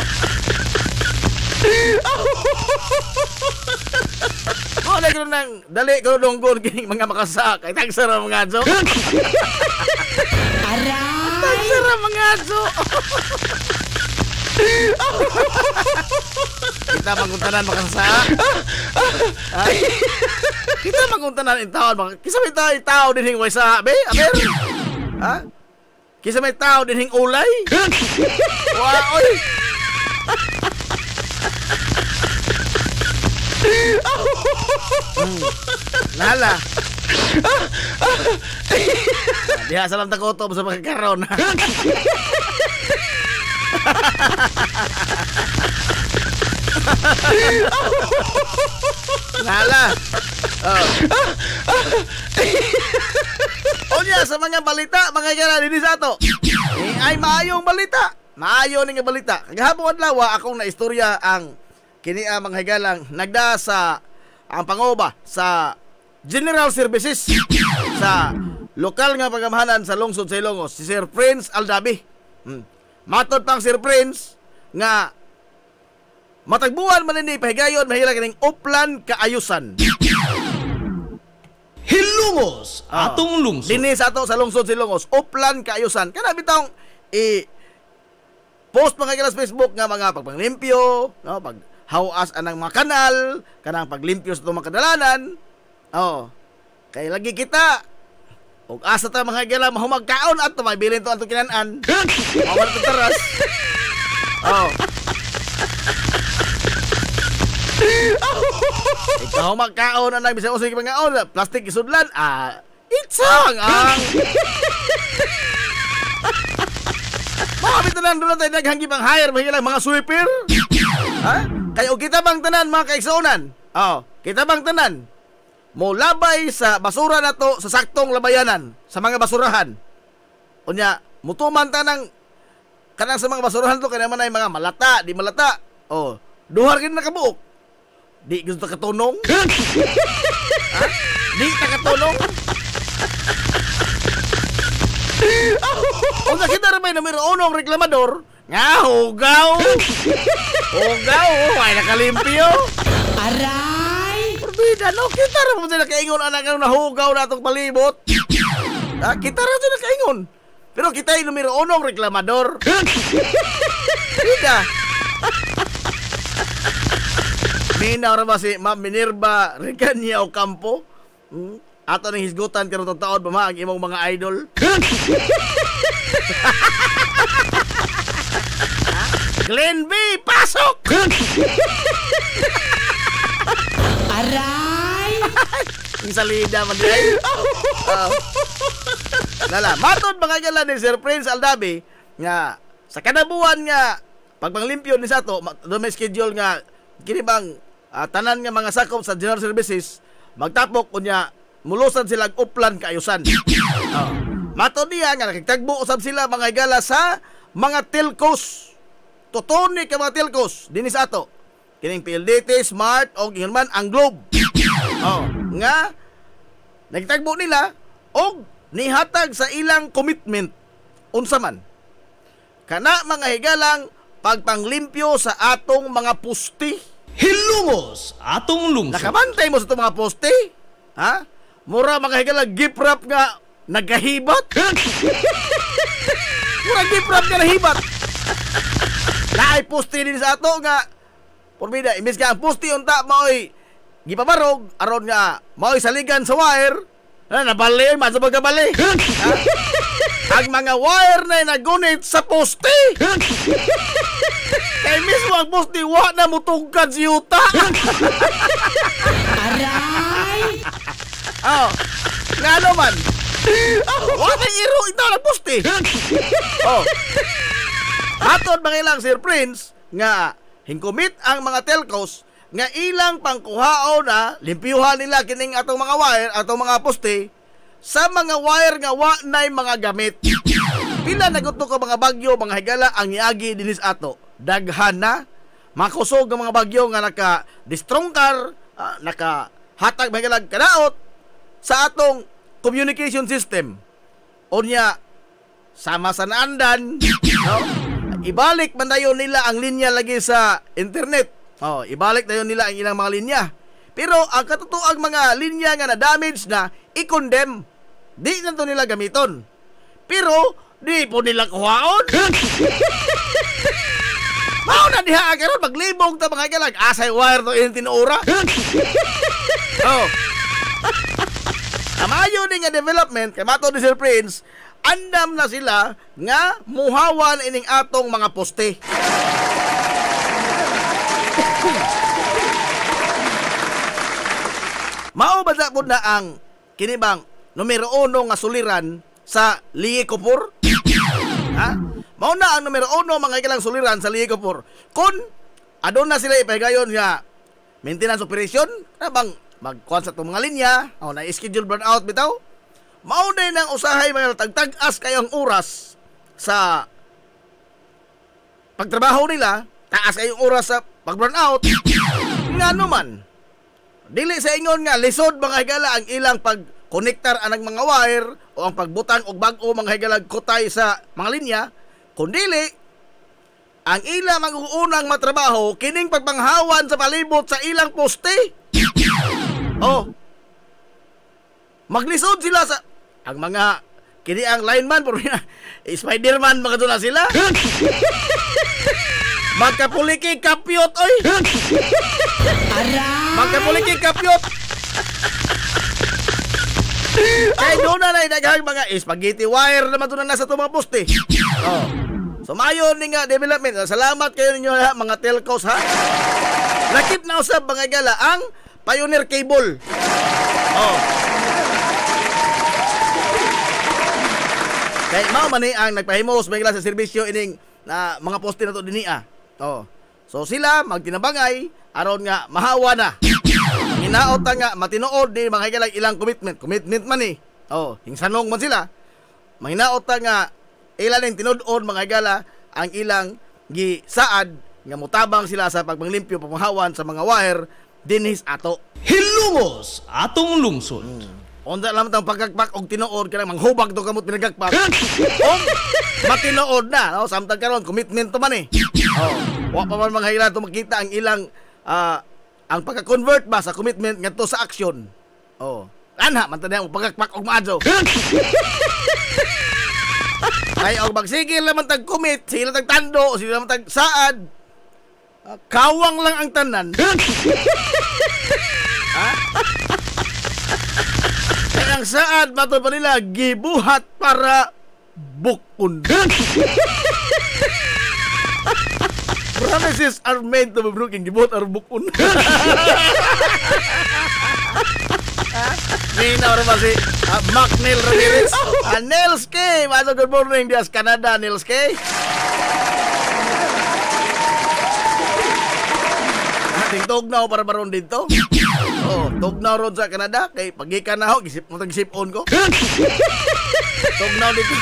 Wala ko nang dali ko donggon kining mga makasa kay tagsara mga adso. Aray! Tagsara mga adso. Kita maguntanan makasa. Kita maguntanan in taon mga kisa may tao din hing waysa be aber. Ha? Kisa may tao din hing ulay. Oy. Lala. Diha salam takoto sa pagkakaroon. Lala. Onya sa mga balita, mga kaibigan dinhi sa ato. Ay maayong balita. Maayo ning balita. Kagahapon adlaw akong naistorya ang kini mga higalang nagda sa ang pangoba sa General Services sa lokal nga pagamahanan sa lungsod sa Ilongos, si Sir Prince Aldabi. Matod pang Sir Prince nga matagbuan man ni pahigayon mahila kining uplan kaayusan. Hilungos atong lungsod. Dinhi sa ato sa lungsod sa Ilongos, uplan kaayusan. Kana bitong post mga kailas Facebook nga mga pagpanglimpyo, no, pag hawas anang mga kanal, kanang paglimpyo sa itong mga kadalanan. Oh, kay lagi kita og asa ta mga gala mahumagkaon at may bilin to ato kinanan. Mawala to taras. Oh. Ikaw magkaon anang bisag usay pangaon, plastic isudlan. Itsang ang mga bitanan doon tayo naghanggi pang hire mga sweeper. Ha? Kaya kita bang tanan mga kaigsuonan? Oh, kita bang tanan? Mo labay sa basura nato sa saktong labayanan sa mga basurahan. Unya, mutuman tanang kanang sa mga basurahan to kaya naman ay mga malata, di malata. Oh, duhar gid nakabuok. Di gusto katunong. Ha? Di ta katunong. O nakita rin may numero unong reklamador nga hugaw. Hugaw, ay nakalimpyo. Aray! Porbida, no? Kita rin mo sila kaingon anak na nahugaw na itong palibot. Kita rin sila kaingon. Pero kita yung numero unong reklamador. Kita. Minaw rin ba si Ma'am Minerva Regania Ocampo? Ato ng hisgutan karong taon pa ang imong mga idol. Glenn B, pasok! Aray! Ang salida man din. Lala, matod mga gala ni Sir Prince Aldabi nga sa kanabuan nga pagpanglimpyo ni sato, do may schedule nga kini bang tanan nga mga sakop sa General Services magtapok kunya mulusan sila uplan kaayusan. Matod niya nga nakitagbo usab sila mga gala sa mga telcos. Totoo ni ka mga telcos dinis ato. Kining PLDT, Smart o ginman ang Globe. Nga nagtagbo nila og nihatag sa ilang commitment unsa man. Kana mga higalang pagpanglimpyo sa atong mga poste. Hilungos atong lungsod. Nakabantay mo sa itong mga poste? Ha? Mura mga higalang gift wrap nga nagahibat. Mura gift wrap nga nahibat. Naay poste din sa ato nga porbida, imbis ka ang poste unta maoy gipabarog aron nga maoy saligan sa wire. Nabali, masa pagkabali. Ang mga wire na nagunit sa poste. Kaya mismo pagposte wa na mutugkad si Yuta. Aray! Oh, nga naman. Wa na iro ito nagposte. Oh. Hatod mga ilang Sir Prince nga hingkumit ang mga telcos nga ilang pangkuhao na limpyuhan nila kining atong mga wire, atong mga poste sa mga wire nga wa nay mga gamit. Pila naguto ka mga bagyo, mga higala ang niagi dinis ato. Daghan na makusog ng mga bagyo nga naka-distrongkar, naka-hatag mga higalag kadaot sa atong communication system. Unya sama sa naandan, no? Ibalik man dayon nila ang linya lagi sa internet. Oh, ibalik dayon nila ang ilang mga linya. Pero ang katotoang mga linya nga na-damage na, i-condemn. Di na to nila gamiton. Pero di po nila kuhaon. Mao na diha karon maglibog ta mga galag asay wire to in tinura. Oh. Amayo ni nga development kay mato ni Sir Prince, andam na sila nga muhawan ining atong mga poste. Mao ba po na ang kinibang numero 1 nga suliran sa Liikopor? Ha? Mao na ang numero 1 mga ilang suliran sa Liikopor. Kun adon na sila ipahigayon nga maintenance operation, bang magkuhan sa itong mga linya, o na-schedule burnout bitaw, maunay ng usahay mga tagtag-as kayong oras sa pagtrabaho nila, taas kayong oras sa pag-burnout, nga naman, dili sa ingon nga, lisod mga higala ang ilang pag-connectar anang mga wire, o ang pagbutang o bag-o mga higalag kutay sa mga linya, kundili, ang ilang mag-uunang matrabaho, kining pagpanghawan sa palibot sa ilang poste. Oh. Maglisod sila sa ang mga kini ang lineman pero Spider-Man mga doon sila. Magkapuliki kapyot oy. Aray! Magkapuliki kapyot. Kaya doon na daghang mga spaghetti wire naman doon na nasa itong mga poste. Oh. So mayon ni nga development. Salamat kayo ninyo ha, mga telcos ha. Lakip na usab mga gala ang Pioneer Cable. Oh. Kaya mao man ang nagpahimos magla sa serbisyo ining na mga poste na to dinia. Oh. So sila magtinabangay aron nga mahawa na. Hinaot nga matinuod ni mga higalang ilang commitment. Commitment man ni. Oh, hingsanong man sila. Mahinaot nga ilan ning tinud-on mga higala ang ilang gisaad nga mutabang sila sa pagpanglimpyo pagmahawan sa mga wire dinis ato. Hilumos atong lungsod. Onda lang tang pagkakpak og tinuod kanang manghubag to kamot pinagakpak. Og matinuod na, no? Samtang karon commitment to man eh. Oh, wa pa man mga higala to makita ang ilang ang pagka-convert ba sa commitment ngadto sa action. Oh, anha man tanda ang pagkakpak og maadto. Ay og magsigil naman tag commit, sila tag tando, sila naman tag saad. Kawang lang ang tanan. Ha? Ay ang saad bato pa nila gibuhat para bukpon. Promises are meant to be broken. Gibuhat para bukpon. Nina ora ba si Mac Neil Ramirez? Nels K. Good morning dias Canada, Nels K. Tugnaw para baron dito. Oh, tugnaw ron sa Canada kay pagikan na ako gisip mo tag sipon ko. Tugnaw dito.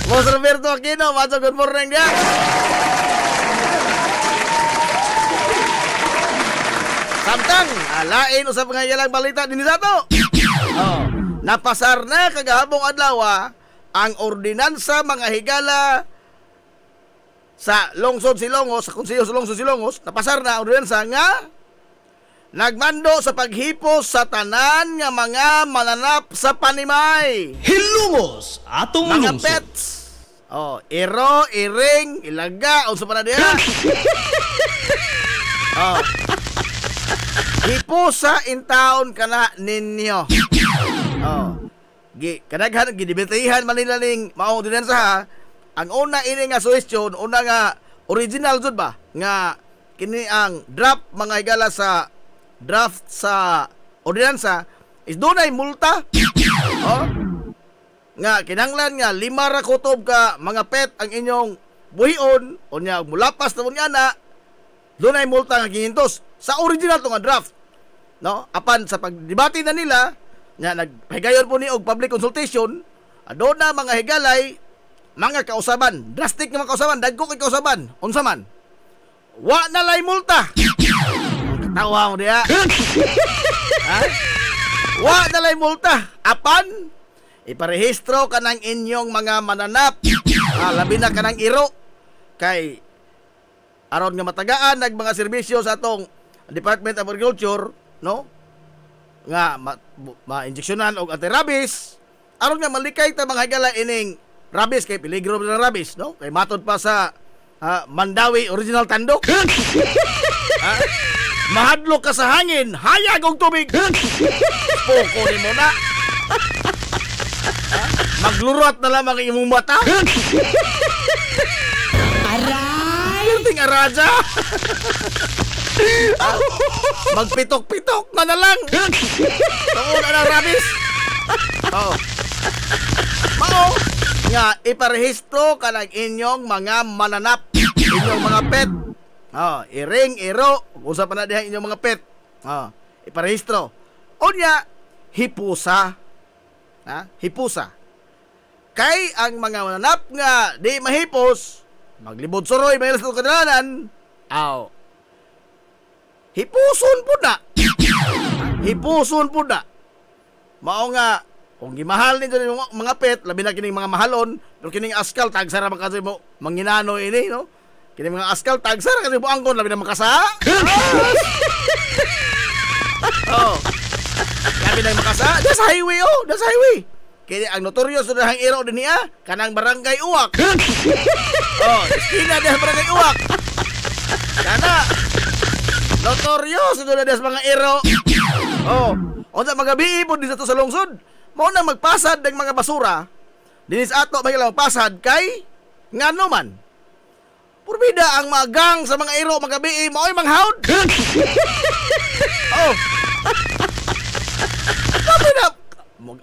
Boss Roberto Aquino, good morning dia. Samtang alain usab nga ilang balita dinhi sa to. Oh, napasar na kagahabong adlaw ang ordinansa mga higala sa Lungsod Silongos, sa Konseho sa Lungsod Silongos, napasar na ang ordinansa nga nagmando sa paghipos sa tanan nga mga mananap sa panimay. Hilumos atong mga lungsod. pets. Oh, iro, iring, ilaga, unsa pa na diha? Oh. Hipusa in town kana ninyo. Oh. Kadaghan gidibetihan man nila ning mao ordinansa ha. ang una ini nga suhestyon, una nga original jud ba nga kini ang draft mga higala sa draft sa ordinansa is dunay multa. Oh. Nga kinahanglan nga 5 ra kutob ka mga pet ang inyong buhion unya mulapas na unya na dunay multa nga 500 sa original to nga draft. No? Apan sa pagdebate na nila nga naghigayon po ni og public consultation, adto na mga higalay mga kausaban, drastic nga mga kausaban, dagko kay kausaban. Unsa man? Wa na lay multa. Tawa mo diha. Ha? Wa na lay multa. Apan iparehistro kanang inyong mga mananap. Labi na kanang iro kay aron nga matagaan nag mga serbisyo sa atong Department of Agriculture, no? Nga ma-injeksyonan og anti-rabies aron nga malikay ta mga higala ining rabies kay peligro ng rabies, no? Kay matod pa sa Mandawi original tandok. Mahadlok ka sa hangin, hayag og tubig. Poko ni mo na. Maglurot na lamang imong mata. Aray! Perting araja. Magpitok-pitok na lang. Tungod na rabies. Oh. Mao nga iparehistro kanang inyong mga mananap, inyong mga pet. Iring, iro, usa pa na diha inyong mga pet. Iparehistro. Unya hipusa. Hipusa. Kay ang mga mananap nga di mahipos, maglibod suroy may sa kadalanan. Hipuson po na. Hipuson po na. Mao nga kung gimahal nito ng mga pet, labi na kining mga mahalon, pero kining askal tagsara man kasi mo manginano ini, no? Kining mga askal tagsara kasi mo angkon labi na makasa. Oh. Labi na makasa. Das highway oh, das highway. Kini ang notorious na hang iro din niya kanang barangay Uwak. Oh, iskina dia barangay Uwak. Kana notorious na des mga iro. Oh, unsa magabi po dito sa lungsod? Mao na magpasad ng mga basura dinis ato may pasad kay ngano man purbida ang magang sa mga iro magabi mao'y manghawd. Oh purbida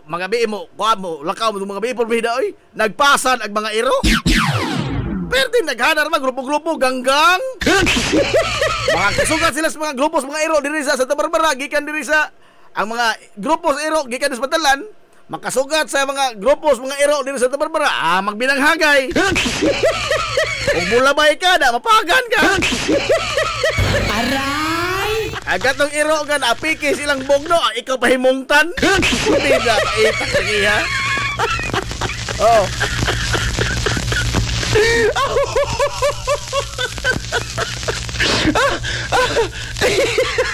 magabi mo kuha mo lakaw mo magabi purbida oy nagpasad ang mga iro pwede naghanar mga grupo-grupo ganggang mga kasugat sila sa mga grupos mga iro diri sa Santa Barbara gikan diri sa ang mga grupos iro gikan sa Patalan makasugat sa mga grupos mga iro dito sa Santa Barbara, magbilanghagay. Kung bulabay ka na, mapagan ka. Aray! Agad ng iro ka na, apiki silang bogno, ikaw pahimungtan. Hindi na, paitak lagi ha. Oh.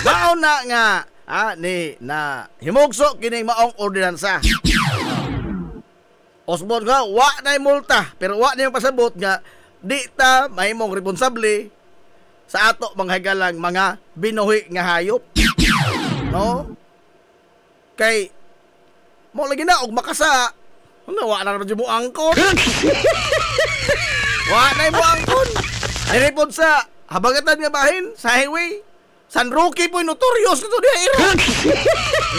Mauna nga, ni na himugso kining maong ordinansa. Osbon nga wa na multa pero wa na yung pasabot nga di ta mahimong responsable sa ato mga higalang mga binuhi nga hayop. No? Kay mo lagi na og makasa. Ano wa na mo angkon. Wa na mo angkon. Dili pod sa habagatan nga bahin sa highway. San Roque po notorious ito diha iro.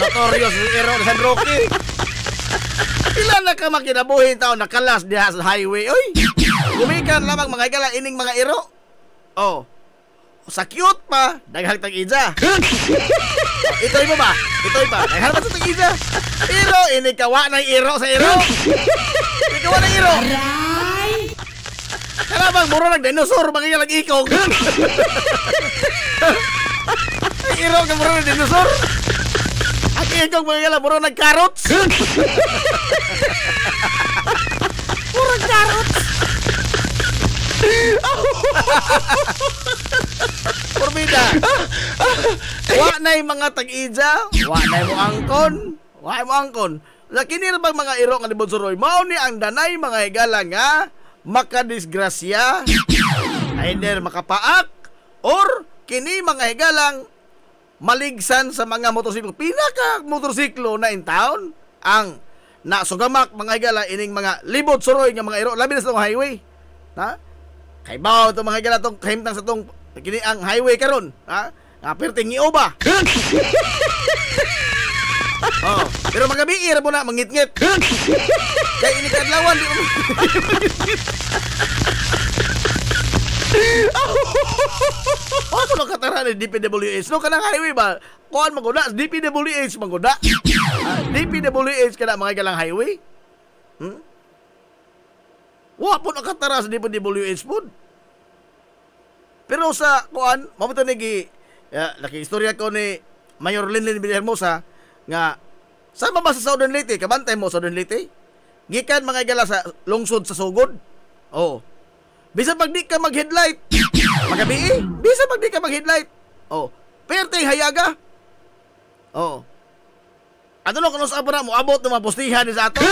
Notorious iro San Roque. Ilan na ka makinabuhin tao nakalas diha sa highway. Oy. Gumikan lamang mga higala ining mga iro. Oh. Sa cute pa, daghang tag-ija. Ito'y mo ba? Ito'y ba? Daghang pa sa tag-ija. Iro, ini kawa ng iro sa iro. Ini kawa ng iro. Aray! Kalabang muro ng dinosaur, mga ilang ikong. Iro ka muro ng dinosaur. Ang ikong mga ilang muro ng carrots. Muro ng carrots. Purbida. Wa na'y mga tag-ija, wa na'y mo angkon, wa mo angkon. Sa kinil bang mga iro nga libod suroy, mao ni ang danay mga higala nga makadisgrasya, either makapaak or kini mga higalang maligsan sa mga motorsiklo. Pinaka motorsiklo na in town ang nasugamak mga higala ining mga libod suroy nga mga iro labi na sa highway. Ha? Kay bawo to mga higala tong kahimtang sa tong kini ang highway karon, ha? Nga perting iuba. Oh, pero magabi ira mo na mangit-ngit. Kay ini kadlawan di mo. Ano na katara ni DPWH? No kanang highway ba? Kuan maguda DPWH maguda. DPWH kana mga galang highway. Wa po nakatara sa DPWH po. Pero sa kuan, mabuto nigi laki istorya ko ni Mayor Linlin Villahermosa nga sa ba sa Southern Leyte, kabantay mo Southern Leyte? Gikan mga gala sa lungsod sa Sugod. Oh. Bisa pag di ka mag-headlight, magabi bisa pag di ka mag-headlight. Oh. Perteng hayaga. Oh. Ano no kung sa abra mo abot ng mga postihan ni sa ato?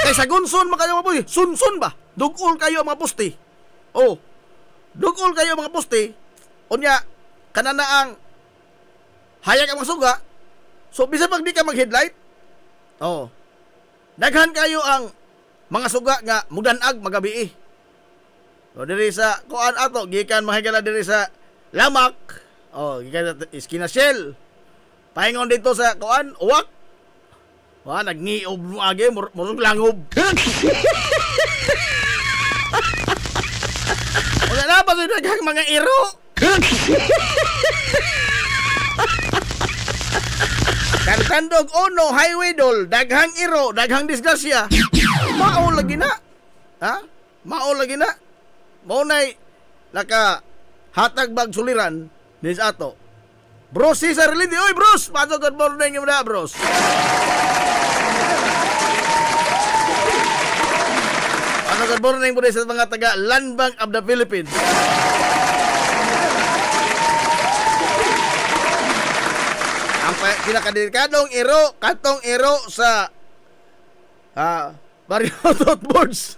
Kay sa gunson makayo mga posti. Sunsun ba? Dugol kayo mga posti. Oh. Dugol kayo mga posti. Unya kanana ang hayag ang mga suga. So bisa pag di ka mag-headlight. Oh. Daghan kayo ang mga suga nga mudanag magabi. O diri sa kuan ato gikan mahigala diri sa Lamak. Oh, gikan sa Iskina Shell. Paingon dito sa kuan uwak. Wa nagniob mo age murug langob. Wala na pa daghang mga iro. Kantandog ono highway dol, daghang iro, daghang disgrasya. Mao lagi na. Ha? Mao lagi na. Mao nay naka hatag bag suliran dis ato. Bro Cesar Lindy, oy bros, paano good morning yung na bros. Paano good morning po sa mga taga Land Bank of the Philippines. Ang kinakadelikadong iro, katong iro sa Barrio Totboards.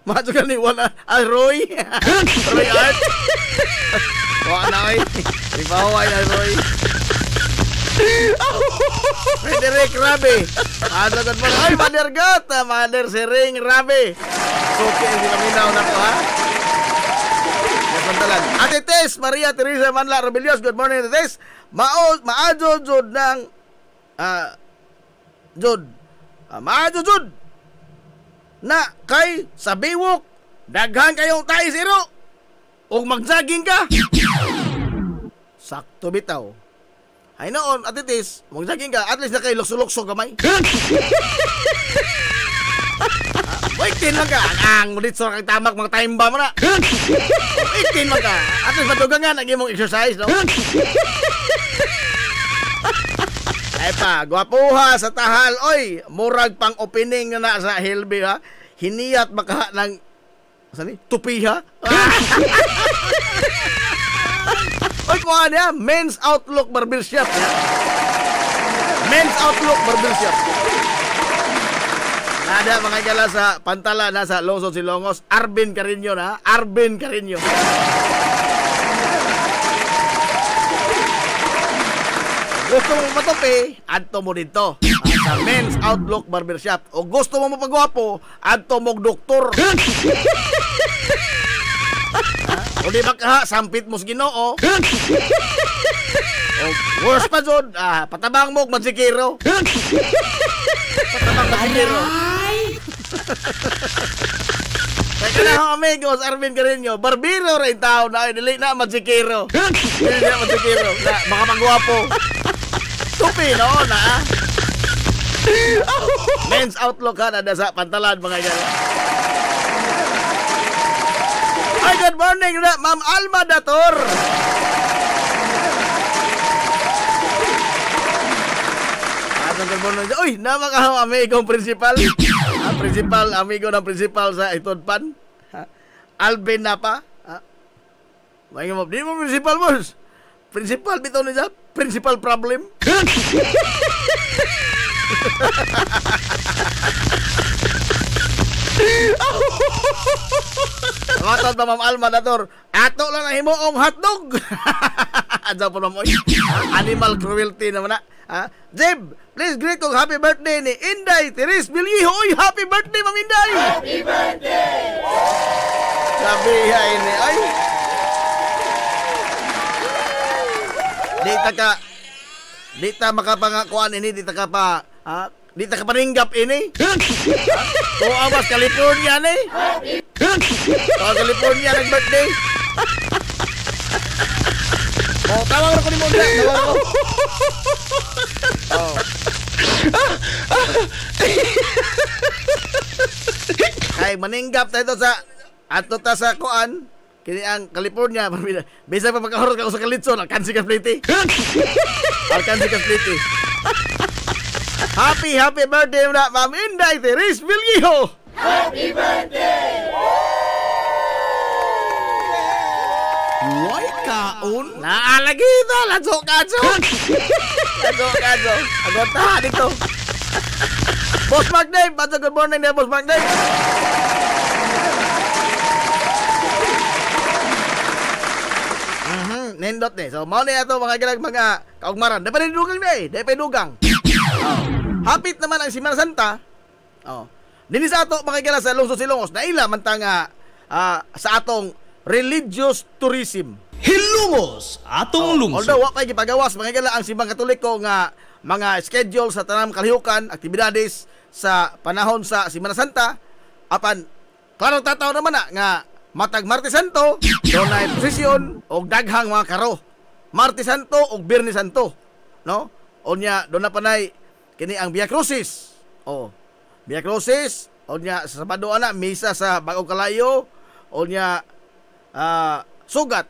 Matugan ni wala Roy. Roy Art. Wala na ibaway na Roy. Frederick Rabe. Matugan mo. Ay, Mother Gata. Mother Sering Rabe. Okay, hindi kami na ko ha. Ate Tess, Maria Teresa Manla Rebelios, good morning Ate Tess. Maadyo jud ng maadyo jud na kay sa Baywalk daghan kayong tayo zero ug magjaging ka. Sakto bitaw. Ay noon Ate Tess, magjaging ka at least na kay lukso-lukso gamay. Wait, lang ka. Ang ulit sa kang tamak mga time ba mo na. Wait, lang ka. At least matugangan ang imong exercise, no? Ay pa, gwapuha sa tahal. Oy, murag pang opening na sa Hilby, ha? Hiniyat baka ng saan ni? Tupi, ha? Oy, kuha niya. Men's Outlook Barbershop. Men's Outlook Barbershop. Nada mga gala sa Pantala nasa Lungsod Silongos, Arvin Carino na, Arvin Carino. Gusto mo matupi, adto mo dito sa Men's Outlook Barbershop. O gusto mo mapagwapo, adto mo doktor. O di ba ka, sampit mo sa Ginoo. O worse pa dyan, patabang mo magsikiro. Patabang magsikiro. Kaya na ho amigos, Arvin Carino, barbero rin tao na, dili na magsikiro. Dili na magsikiro, baka magwapo. Tupi, no, na. Men's Outlook ha, nada sa Pantalan, mga gala. Ay, good morning na, Ma'am Alma Dator. Uy, nama ka amigo principal. Principal, amigo ng principal sa Itodpan. Alvin Napa. May mo, di mo principal boss. Principal bitaw niya, principal problem. Matod pa Ma'am Alma Dator. Ato lang ang himoong hotdog. Adyo po naman. Animal cruelty naman na. Jeb, please greet kong happy birthday ni Inday Teres Bilyeho. Happy birthday, Ma'am Inday! Happy birthday! Kabiya ini. Ay. Di ta makapangakuan ini, di ta ka pa, ha? Di ta ka paninggap ini. O awas California ni. O California nag-birthday. O tawag ko ni mo na, tawag ko. Oh. Ay maninggap tayo sa ato ta sa kuan. Kini ang California, bisa pa magkahorot ka sa kalitson, alkansi ka pliti. Alkansi ka pliti. Happy birthday na Ma'am Inday Teres Vilgiho. Happy birthday! Why kaon? Naalagi ito, ladzo-kadzo. Ladzo-kadzo. Agotahan ito. Boss Mark Dave, good morning na Boss Mark Dave. Nindot ni. So, mao ni ato mga kaugmaran. Dapat rin dugang na eh. Dapat dugang. Hapit naman ang Semana Santa. Dini sa ato mga sa lungsod Silongos, naila man ta nga sa atong religious tourism. Hilungos atong lungsod. Although wa pay gipagawas mga ang simbang Katoliko nga mga schedule sa tanang kalihukan, aktibidades sa panahon sa Semana Santa, apan klaro tataw naman nga matag Martes Santo, dunay prosesyon og daghang mga karo. Martes Santo og Biyernes Santo, no? Unya do na panay kini ang Via Crucis. Via Crucis, unya sa Sabado ana misa sa Bagong Kalayo, unya sugat.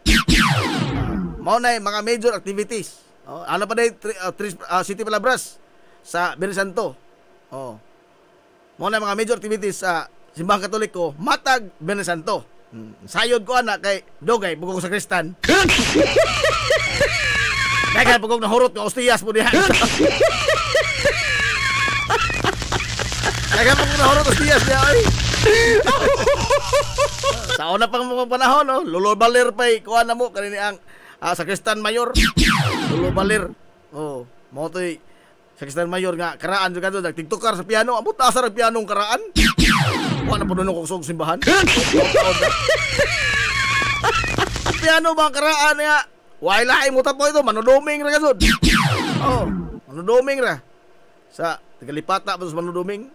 Mao nay mga major activities. Ano pa day City Palabras sa Biyernes Santo. Mao nay mga major activities sa simbahang Katoliko matag Biyernes Santo. Sayod ko anak kay Dogay bugog sa Kristan. Dagan bugog na hurot nga ostiyas mo diha. Dagan bugog na hurot ostiyas diha ay. Sa una pang mga panahon no, Lolo Baler pay kuan na mo kanini ang sa Kristan Mayor. Lolo Baler. Mo toy sa Kristan Mayor nga karaan jud kadto nagtiktukar sa piano. Amo ta sa pianong karaan. Wala na po doon kong simbahan. Piano bang karaan nga? Wala mo tapo ito. Manuduming ra kasod. Manuduming ra. Sa Tagalipata pa sa manuduming.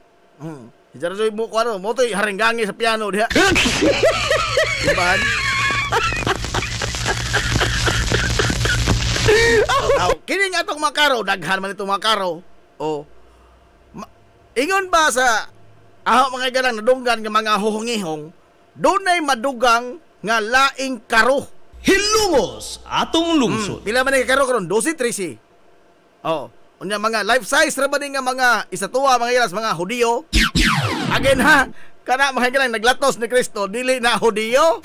Hijara soy mo ko ano. Mo to'y harenggangi sa piano diha. Simbahan. Kini nga itong makaro. Daghan man itong makaro. Ingon ba sa mga galang nadunggan nga mga huhungihong, dunay madugang nga laing karo. Hilungos atong lungsod. Pila man ni karo karon 12-13. Unya mga life size ra ba nga mga istatua mga ilas mga Hudiyo. Again ha, kana mga galang naglatos ni Kristo dili na Hudiyo.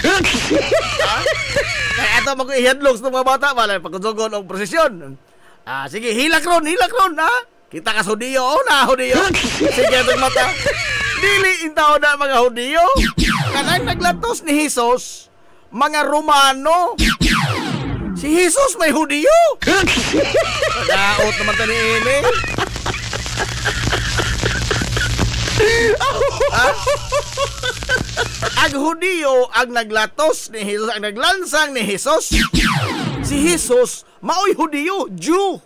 Kaya ato mag-ihadlong sa mga bata wala pagkusugon og prosesyon. Sige hilak ron ha. Kita ka Hudiyo na Hudiyo. Sige atong mata. Dili intaw na mga Hudiyo. Kanang naglatos ni Jesus, mga Romano. Si Jesus may Hudiyo. Daot naman tani ini. Ang Hudiyo ang naglatos ni Jesus, ang naglansang ni Jesus. Si Jesus maoy Hudiyo, Jew.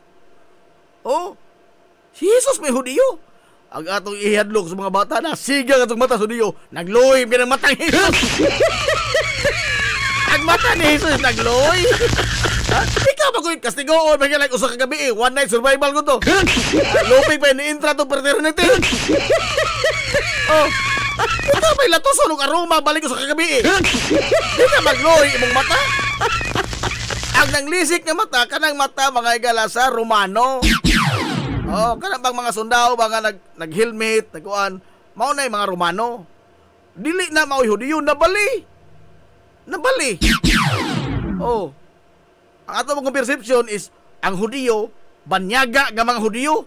Si Jesus may Hudiyo. Ang atong ihadlok sa mga bata na siga atong mata sa Hudiyo, nagluhim ka ng matang Jesus. Ang mata ni Jesus nagluhim. Ikaw ba ko yung kastigoon, bagay like usa ka gabi one night survival ko to. Lupig pa ni intra to fraternity. Ikaw ba ilatos anong aroma balik ko sa kagabi Di ka magluhim imong mata. Ang nanglisik na mata, kanang mata mga igala sa Romano. Kanang bang mga sundao mga nag-helmet, nagkuan, mao na mga Romano. Dili na mao Hudiyo, nabali. Ang ato mong perception is ang Hudiyo, banyaga nga mga Hudiyo.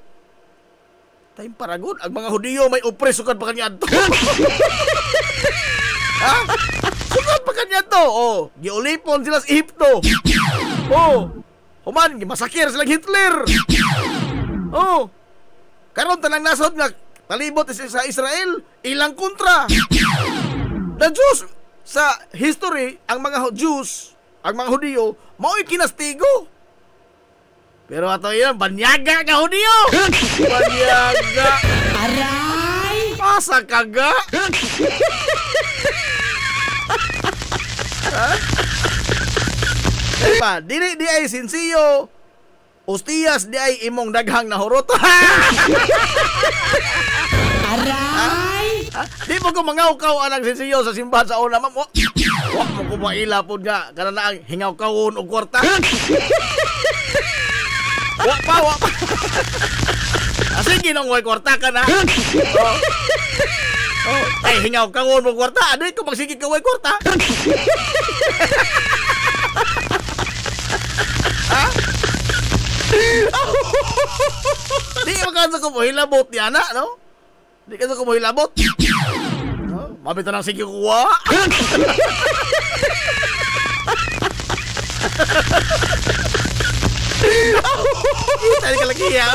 Time paragon, ang mga Hudiyo may opres sukad pa kanya to. Sukad pa kanya to. Giulipon sila sa Ehipto. Human, masakir sila Hitler. Karon tanang nasod nga talibot sa Israel, ilang kontra. The Jews sa history, ang mga Jews, ang mga Hudiyo, mao'y kinastigo. Pero ato yan, banyaga ka Hudiyo! Banyaga! Aray! Asa ka ga? Diba, di ay sinsiyo, Ostiyas di ay imong daghang nahurot. Aray! Di mo ko mangawkaw anang sinsiyo sa simbahan sa una, ma'am. Wa mo ko maila po nga, kana na ang hingaw kawon o kwarta. Wa pa. Sige nang way kwarta ka na. Ay, hingaw kawon mo kwarta. Ano ko magsige ka way kwarta? Ha? Di ka magkasa ko mo hilabot niya na, no? Di ka ko mo hilabot. No? Mabito ng sige kuwa. Tadi ka lagi ya.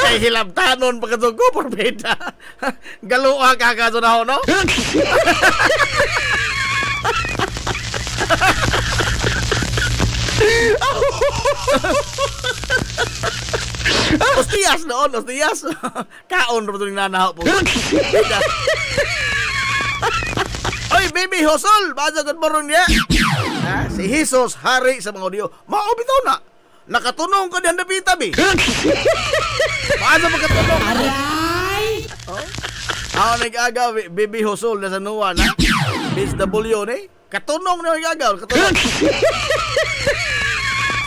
Ay hilabtanon pagkatog ko, porbeda. Galuha ka ka na ho, no? Ostiyas noon, ostiyas. Kaon ra tuning nanaho po. Oy, baby Hosol, baza gud moron niya. Ha, si Jesus hari sa mga Hudiyo. Mao bitaw na. Nakatunong ka diyan dapita bi. Baza magkatunong. Aray! Oh. Ako nag-agaw, baby Hosol na sa Nuwan, ha? Miss W, ni? Katunong na nag-agaw, katunong.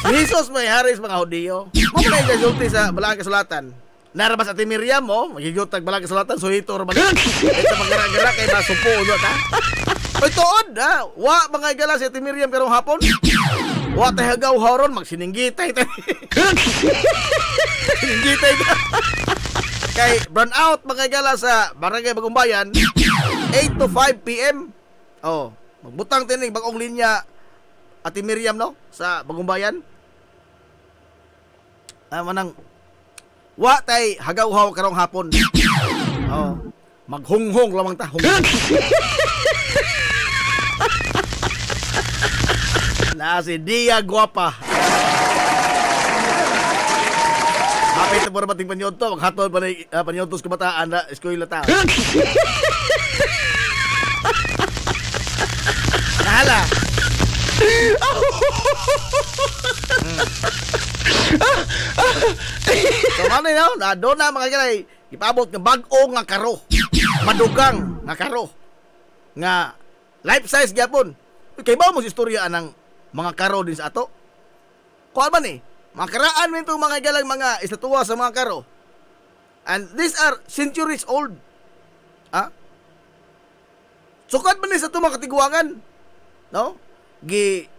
Si Jesus may haris mga Hudiyo. Mamo na isulti sa Balang Kasulatan. Narabas at Miriam mo, magigutag Balang Kasulatan, so ito raman. Ito magara-gara kay masupo ulo ta. Oy tuod, ha? Wa mga igala si Miriam karong hapon. Wa tay hagaw horon magsininggitay ta. Sininggitay ta. Kay burn out mga igala sa Barangay Bagumbayan 8 to 5 PM. Oh, magbutang tining bagong linya Ate Miriam no sa Bagumbayan. Manang wa tay hagaw-haw karong hapon. Oh, maghunghong lamang ta. Na si Dia Guapa. Hapit na po na bating panyodto. Maghatol pa na panyodtos kumataan na eskwela ta. Nahala. So ano yun? Doon na mga kanay ipabot ng bag-o nga karo. Madugang nga karo. Nga life size gyapon. Kay ba mo si istorya ng mga karo din sa ato? Kuan man eh. Mga karaan mo itong mga galang mga estatwa sa mga karo. And these are centuries old. Ha? Sukad man sa itong mga katiguangan. No? Gi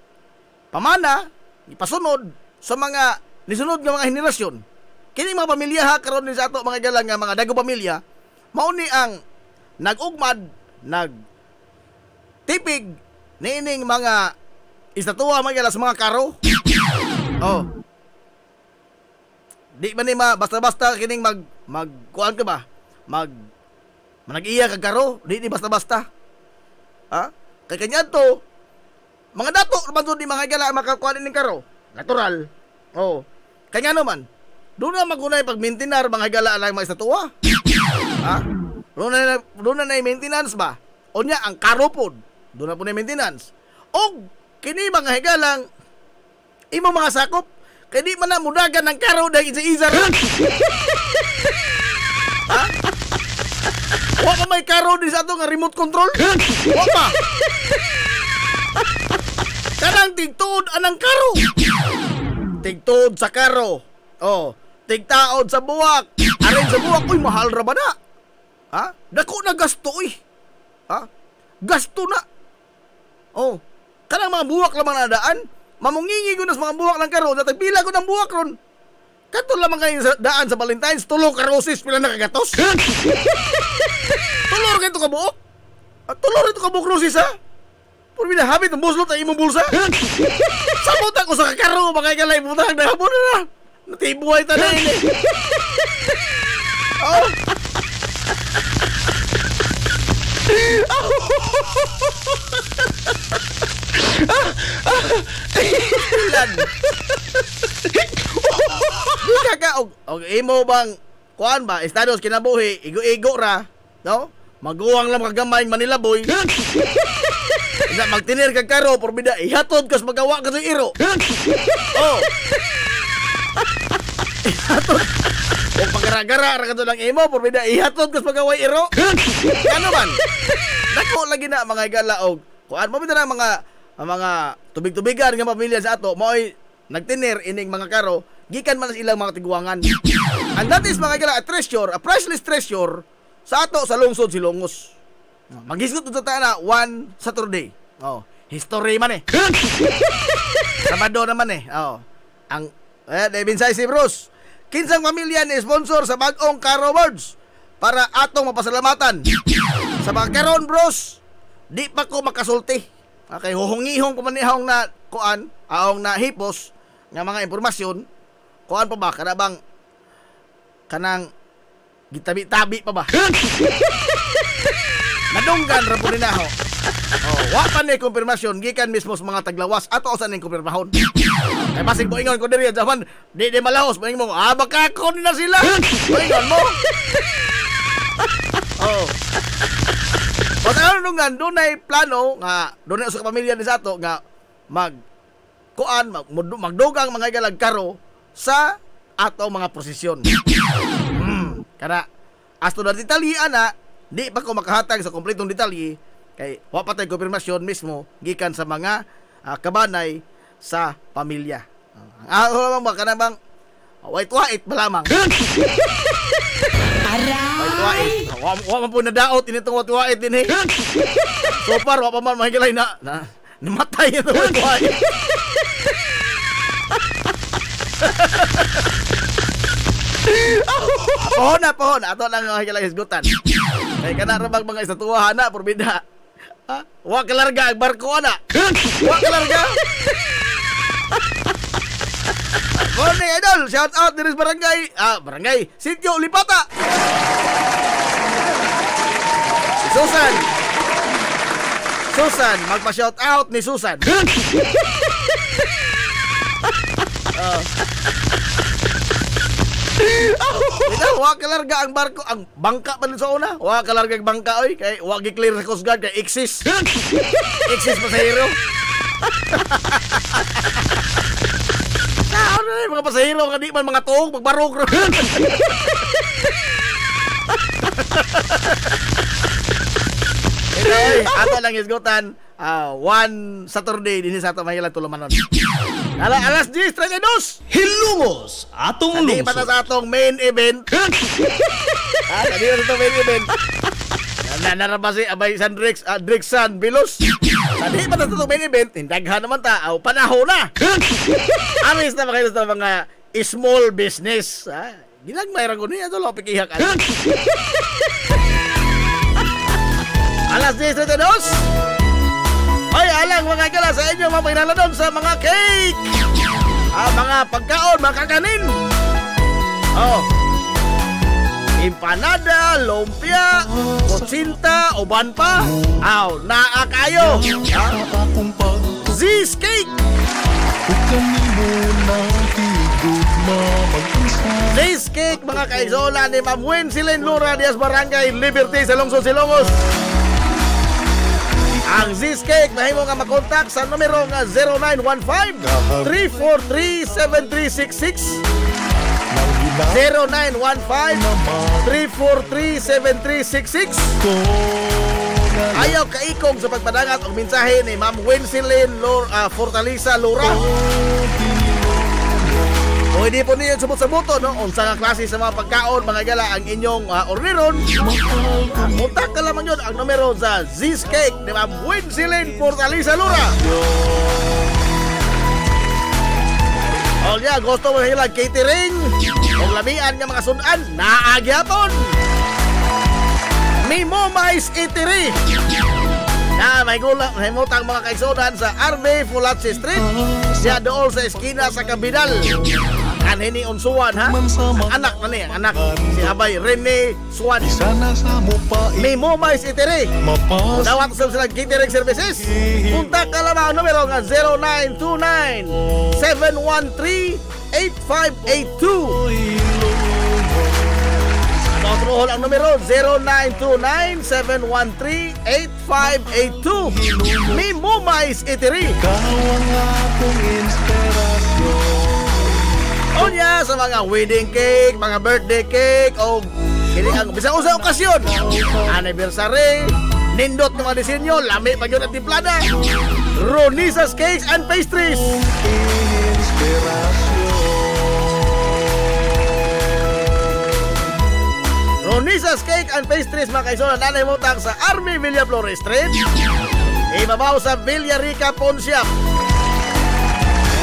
pamana, gi pasunod sa mga nisunod nga mga henerasyon. Kini mga pamilya ha, karon din sa ato mga galang nga mga dago pamilya, mao ni ang nag-ugmad, nag-tipig niining mga estatwa mga galang sa mga karo. Oh. Di ba ni basta-basta kining kuan ka ba? Manag-iya kag karo, di basta-basta. Ha? Kay kanya to, mga dato naman di mga gala makakuha ning karo. Natural. Oh. Kanya naman. Doon na magunay pag maintenance mga gala lang mga estatwa. Ha? Doon na maintenance ba? O nya ang karo pod. Doon na po na maintenance. O kini mga higalang imo mga sakop kay di man na mudagan ng karo dahil isa-isa. Ha? Wa pa may karo din sa ato nga remote control? Wa pa. Kanang tigtuod anang karo. Tigtuod sa karo. Oh, tigtaod sa buwak. Arin sa buwak, uy mahal ra ba na? Ha? Dako na gasto uy. Ha? Gasto na. Oh, kanang mga buwak lamang na daan. Mamungingi ko na sa mga buwak ng karo. Natagpila ko ng buwak ron. Kato lamang kayo sa daan sa Valentine's. Tulog karosis pila nakagatos. Tulor kayo ito kabuok. Tulor ito kabuok rosis ha. Puro binahabit ang buslot ang imong bulsa. Sabot ako sa kakaro. Makay kalay butang na hapon na. Natibuhay ta na yun eh. Oh. Ilan? Di ka og imo bang kuan ba estados kinabuhi igo-igo ra, no? Maguwang lang kagamay Manila boy. Isa magtinir kag karo porbida ihatod kas magawa ka sa iro. Oh. Ihatod. O pagara-gara ra kadto lang imo porbida ihatod kas magawa iro. Ano man? Dako lagi na mga igalaog. Kuan mo bitaw mga tubig-tubigan nga pamilya sa ato mo'y nagtinir ining mga karo gikan man sa ilang mga tiguangan. And that is mga igala a treasure, a priceless treasure sa ato sa lungsod Silongos. Magisgot ito tayo na one Saturday. Oh, history man eh. Sabado naman eh. Oh. Ang Devinsay si Bruce. Kinsang pamilya ni sponsor sa bagong Caro Awards para atong mapasalamatan. Sa mga karon bros, di pa ko makasulti. Okay, huhungihong kumanihong na kuan, aong na hipos nga mga impormasyon. Kuan pa ba kana bang kanang gitabi-tabi pa ba? Nadunggan ra po ninaho. Oh, wa pa ni konfirmasyon gikan mismo sa mga taglawas ato usan ning konfirmahon. Kay basig mo ingon ko diri zaman di malahos mo ingon baka ko na sila. Ingon mo. Oh. Basta nungan dunay plano nga dunay usa ka pamilya ni sa ato nga magdugang mga igalag karo sa ato mga prosesyon. Kada asto na detalye ana di pa ko makahatag sa kompletong detalye kay wa pa tay konfirmasyon mismo gikan sa mga kabanay sa pamilya. Ang baka bang wait ba lamang. Aray! Wa man po nadaot initong wait din eh. So far wa pa man mahigilay na namatay ito wait. Pohon ato lang mahigilay hisgutan. Kay kana ra bang mga estatuwa na porbida. Wa kalarga ang barko ana. Wa kalarga. Morning idol, shout out diri sa barangay Sitio Lipata. Susan, magpa-shout out ni Susan. Wa kalarga ang barko, ang bangka pa sa una. Wa kalarga ang bangka oy, kay wa gi-clear sa Coast Guard kay exist pasahero. Ano na mga pasahero nga di man mga tuog pagbarog. Ato lang isgutan one Saturday din sa ato mahilang tulumanon. Alas 10:32 Hilumos atong Hindi pa na sa atong main event. Hindi na sa atong main event. Nanarabasi abay San Drixan Bilos. Hindi pa na sa atong main event. Hindaghan naman ta. Panahon na. Amis na makayo sa mga small business. Ginagmay ra ko niya. Ito lang pikihak. Alas 10:32 ay alang mga kala sa inyo mga pinalanon sa mga cake, mga pagkaon, mga kakanin. Empanada, lumpia, kutsinta, uban pa. Naa kayo. Z's Cake. Z's Cake mga kaisola ni Ma'am Wensilin Lura Diaz Barangay Liberty sa Lungsod Silongos. Ang Z's Cake mahimo nga makontak sa numero nga 0915-343-7366 0915-343-7366. Ayaw kaikong sa pagpadangat og mensahe ni Ma'am Wensilin Fortaleza Lura. Pwede po niyo sumut-sabuto no unsa nga klase sa mga pagkaon mga gala ang inyong orderon. Kontak ka lamang yun ang numero sa Z's Cake ni Ma'am Wensilin Fortaleza Lura. O niya, gusto mo hilang catering o lamian nga mga sudan, naagyapon Mimo Mais Eatery na may gula, may mutang mga kaisudan sa RB Fulatsi Street siya doon sa eskina sa Kabidal. Hini Unsuan ha. Ang anak na niya, anak si Abay Rene Suan. May Momais Itiri. Dawat sa sila catering services. Punta ka lamang ang numero nga 0929-713-8582. Kontrol ang numero 0929-713-8582. May Momais Itiri. Onya sa mga wedding cake, mga birthday cake o kini ang bisang usa okasyon. Anniversary, nindot ng mga disenyo, lami pa gyud ang timplada. Ronisa's Cakes and Pastries. Ronisa's Cake and Pastries mga kaigsoon, nanay mo tang sa Army Villa Flores Street. Ibabaw sa Villarica Pawn Shop.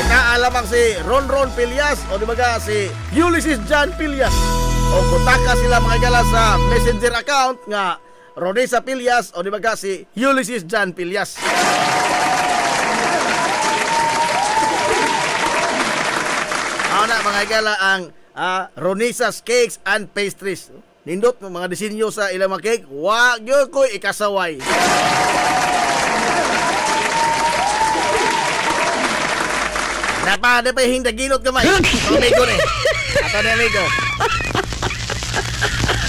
Naalamang si Ronron Pilias o di baga si Ulysses John Pilias. O kontak sila mga igala sa messenger account nga Ronisa Pilias o di baga si Ulysses John Pilias. Ako na mga igala ang Ronisa's Cakes and Pastries. Nindot ng mga disenyo sa ilang mga cake. Wag yun ko ikasaway. Napa, pa yung daginot kamay. Amigo ni. Ato ni amigo.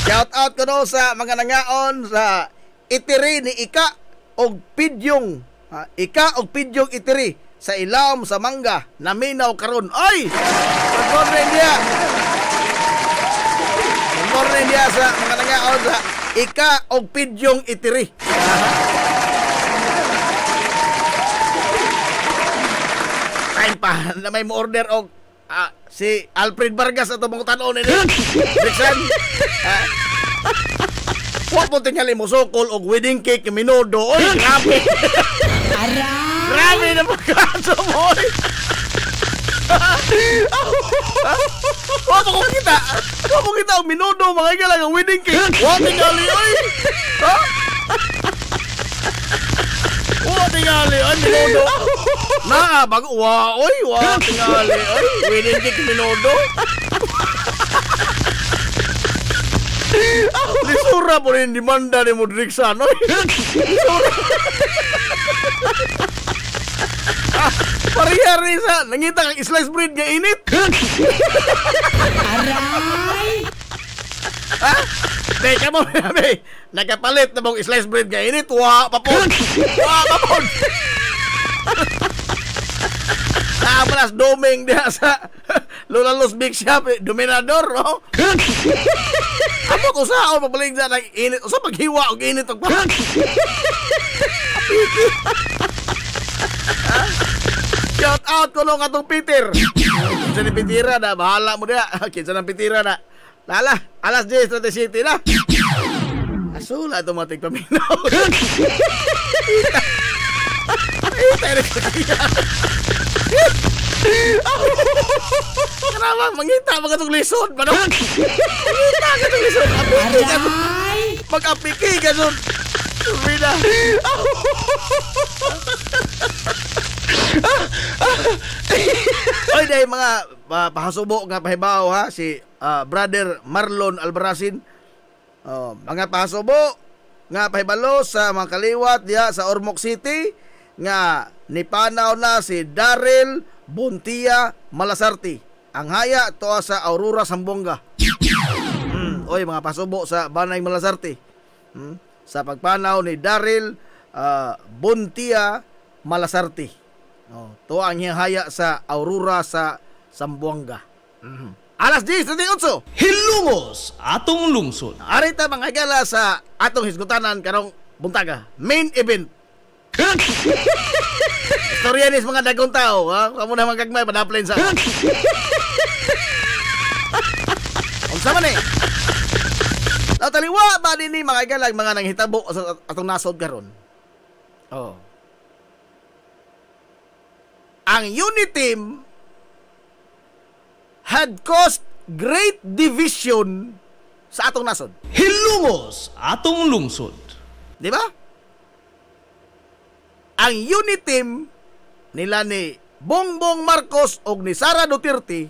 Shout out ko no sa mga nangaon sa Itiri ni Ika og Pidyong. Ika og Pidyong Itiri sa Ilawom sa Mangga naminaw karon. Ay! Good morning dia. Good morning dia sa mga nangaon sa Ika og Pidyong Itiri. Pa na may mo-order og si Alfred Vargas ato mong tanon ni Dixon. Wa mo tingali mo sokol og wedding cake minudo. Oy, grabe. Grabe na pagkaso mo. Wa mo kita. Wa mo kita og minudo mga igala ang wedding cake. Wa tingali oy. Ha? Wa tingali ang minudo. Na, bago, oy, tingali, oy, wedding cake minudo. Lisura po rin demanda ni Mudriksan, oy. Lisura. Parihar ni sa, nangita kang slice bread nga init. Aray! Ha? Teka mo, nakapalit na mong slice bread nga init, papon. Papon. Nakapalas doming dia sa Lola Luz Big Shop, Dominador, no? Amo ko sa ako pabaling dyan ng init. O sa paghiwa o init ang pa. Shout out ko nung atong Peter. Kinsa ni Pitira na, bahala mo dia. Kinsa ng Pitira na. Lala, alas 10:37 na. Asula automatic paminaw. Ita na kaya. Kenapa mangita mga itong lisod? Mangita ka itong lisod. Apiki ka itong. Mag-apiki ka itong. Rina. Oy, dahil mga pahasubo nga pahibaw ha. Si brother Marlon Albarazin. Mga pahasubo nga pahibalo sa mga kaliwat diya sa Ormoc City. Nga nipanaw na si Daryl Buntia Malasarte. Ang haya to sa Aurora Zamboanga. Oy mga pasubo sa Banay Malasarte. Sa pagpanaw ni Daryl Buntia Malasarte. To ang haya sa Aurora sa Zamboanga. Alas 10:38. Hilungos atong lungsod. Arita mga gala sa atong hisgutanan karong buntaga. Main event. Storyanis mga dagong tao, ha? Kamu na magagmay, padaplain sa ako. Unsa man eh? Taliwa ba din ni mga igalag mga nanghitabo atong nasod karon? Oh. Ang unit team had caused great division sa atong nasod. Hilungos atong lungsod. Di ba? Ang unit team nila ni Bongbong Marcos o ni Sara Duterte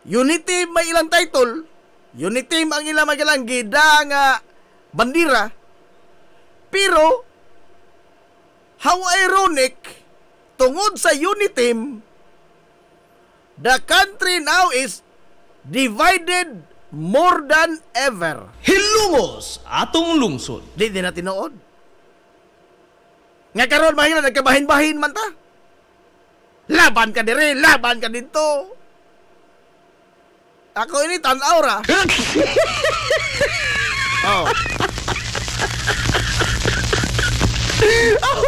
Unity may ilang title, Unity ang ilang magalang gida nga bandira, pero how ironic, tungod sa Unity, the country now is divided more than ever. Hilungos atong lungsod. Di na tinuod. Nga karon mahina nagkabahin-bahin man ta. Laban ka dire, laban ka dito. Ako ini tan-aw ra. Oh.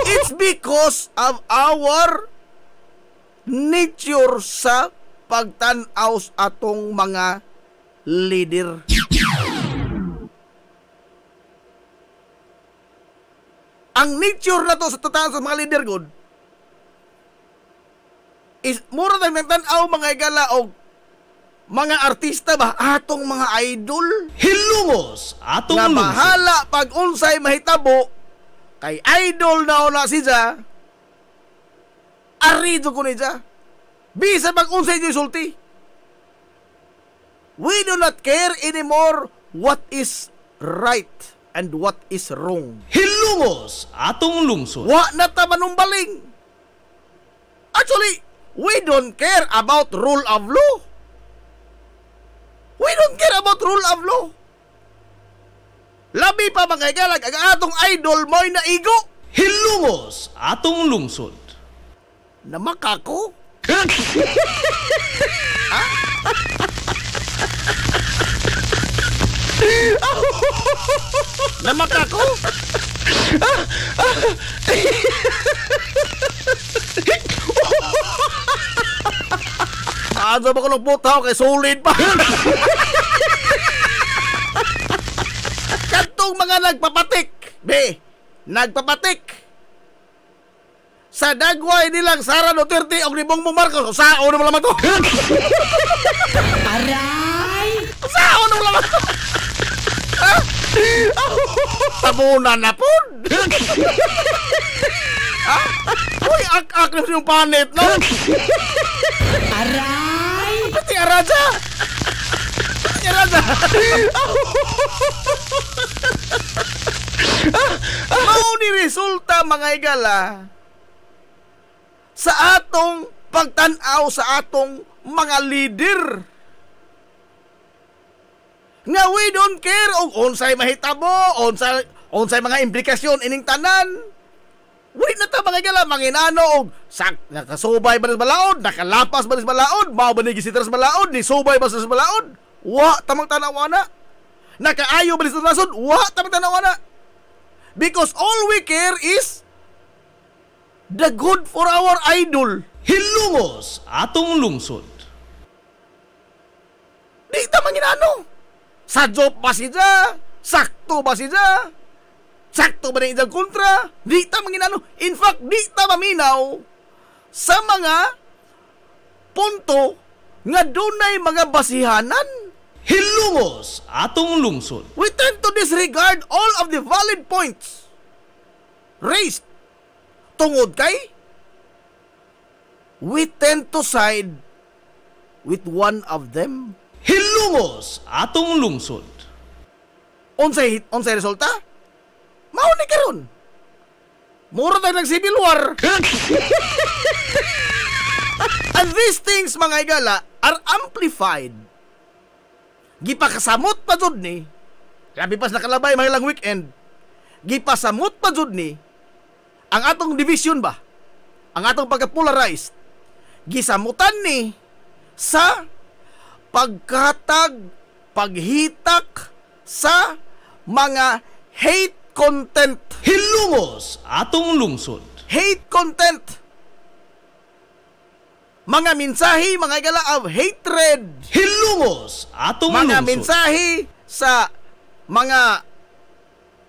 It's because of our nature sa pagtan-aw sa atong mga leader. Ang nature na to sa totoo sa mga leader good is mura tayong nagtanaw mga igala o mga artista ba atong mga idol Hilungos atong na lungsod. bahala pag unsay mahitabo kay idol na una siya arido ko niya bisa pag unsay niya sulti. We do not care anymore what is right and what is wrong. Hilungos atong lungsod. Wa na ta manumbaling. Actually, we don't care about rule of law. We don't care about rule of law. Labi pa mga igalag, ang atong idol mo'y naigo. Hilungos atong lungsod. Namakako? Namakako? Ano ba ko ng putaw kay solid pa? Kantong mga nagpapatik, be, nagpapatik. Sa dagway nilang Sara Duterte o ni Bongbong Marcos, sao na malaman ko? Aray! Sao na malaman ko? Tabunan na po. Uy, ak-ak na yung panit, no? Aray! Pati araja! Pati araja! Mao ni resulta mga igala sa atong pagtanaw sa atong mga leader. Nga we don't care og unsay mahitabo, unsay mga implikasyon ining tanan. We na ta mga igala manginano og nakasubay ba sa balaod, nakalapas ba sa balaod, mao ba ni gisitra sa balaod, ni subay ba sa balaod? Wa tamang tanawa na. Nakaayo ba sa nasod? Wa tamang tanawa na. Because all we care is the good for our idol. Hilungos atong lungsod. Di ta manginano. Sadyo ba siya? Sakto ba siya? Sakto ba na iyang kontra? Di ta manginano. In fact, di ta maminaw sa mga punto nga dunay mga basihanan. Hilungos atong lungsod. We tend to disregard all of the valid points raised. Tungod kay we tend to side with one of them. Hilungos atong lungsod. Unsay resulta? Mao ni karon. Mura tayo ng civil war. And these things mga igala are amplified. Gipakasamot pa jud ni. Labi pas nakalabay mga ilang weekend. Gipasamot pa jud ni ang atong division ba? Ang atong pagka-polarized. Gisamutan ni sa pagkatag, paghitak sa mga hate content. Hilungos atong lungsod. Hate content. Mga mensahe, mga igala of hatred. Hilungos atong Mga lungsod. mensahe sa mga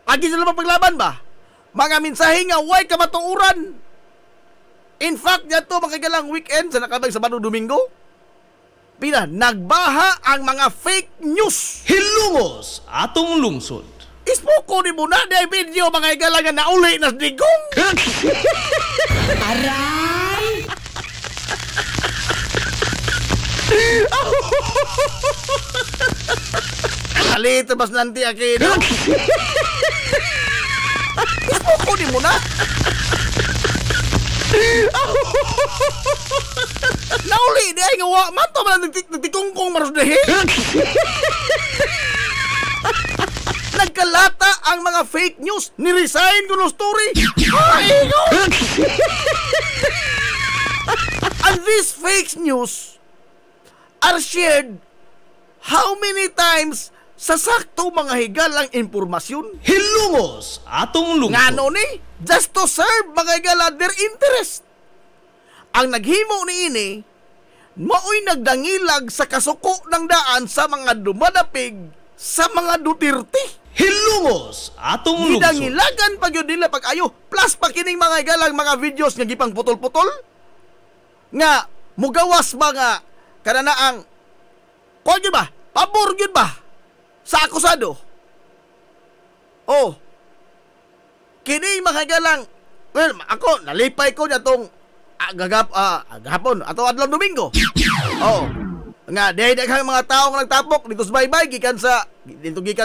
agi sila paglaban ba? Mga mensahe nga way kamatuuran. In fact, yato mga igalang weekend sa nakabag Sabado Domingo, nagbaha ang mga fake news. Hilungos atong lungsod. Ispoko ni muna na video mga igalang nga nauli na digong. Aray! Salita bas nanti akin. Kunin mo na. Nauli di ay nga mato man nagtikungkong maros dehi. Nagkalata ang mga fake news, ni-resign ko no story. Ay, no. And these fake news are shared how many times sa sakto mga higalang impormasyon. Hilungos atong lungsod. Ngano ni? Just to serve mga higala their interest. Ang naghimo ni ini, mao'y nagdangilag sa kasuko ng daan sa mga dumadapig sa mga Duterte. Hilungos atong lungsod. Gidangilagan pag yun nila pag-ayo. Plus pa kining mga higalang mga videos nga gipang putol-putol. Nga, mugawas ba nga kananaang kuwan yun ba? Pabor yun ba? Sa akusado. Oh. Kini mga higalang, well, ako, nalipay ko niya tong gahapon, ato adlaw Domingo. Oh. Nga, dahil mga tao nga nagtapok dito sa baybay, gikan sa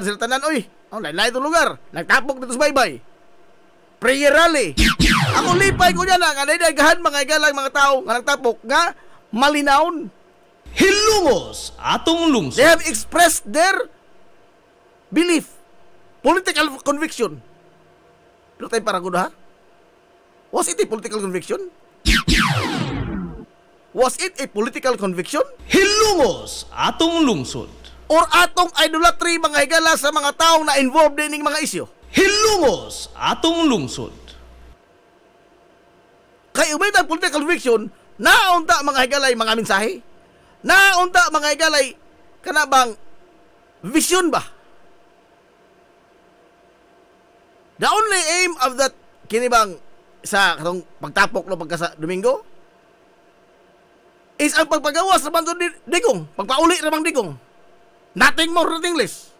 sila tanan, oy. Oh, lain-lain itong lugar. Nagtapok dito sa baybay. Prayer rally. Ako lipay ko niya na, nga dahil mga higalang mga tao nga nagtapok, nga malinaon. Hilungos atong lungsod. They have expressed their belief, political conviction. Pero tayo para ko na, ha? Was it a political conviction? Was it a political conviction? Hilungos atong lungsod. Or atong idolatry mga higala sa mga taong na involved din ng mga isyo? Hilungos atong lungsod. Kay umay tayong political conviction, naunta mga higalay mga mensahe? Naunta mga higalay kanabang vision ba? The only aim of that kinibang sa katong pagtapok no pagka sa Domingo is ang pagpagawas sa banso digong, pagpauli ramang digong. Nothing more, nothing less.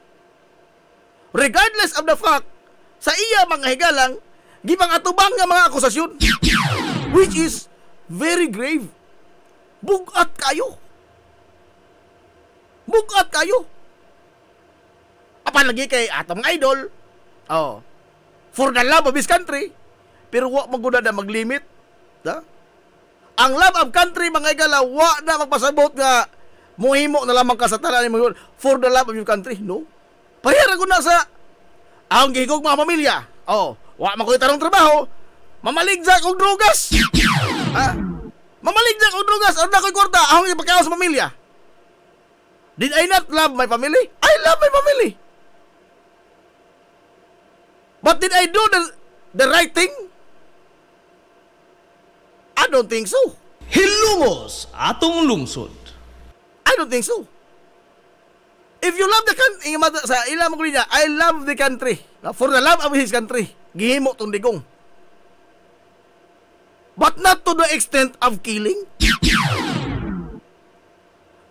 Regardless of the fact, sa iya mga higalang, gipang atubang nga mga akusasyon, which is very grave. Bugat kayo. Bugat kayo. Apan lagi kay atong mga idol, oh, for the love of his country, pero wa maguna na maglimit. Da? Ang love of country, mga higala, wa na magpasabot nga muhimo na lamang kasatanan mo for the love of your country. No. Parehara ko na sa ang gihigog mga pamilya. Oh, wa man ko itarong trabaho, mamaligja kog drugas. Ha? Mamaligja kog drugas, ano na ko'y kwarta, ahong ipakaos sa pamilya. Did I not love my family? I love my family. But did I do the right thing? I don't think so. Hilungos atong lungsod. I don't think so. If you love the country, sa ilang mga niya, I love the country. For the love of his country, gihimo tong digong. But not to the extent of killing.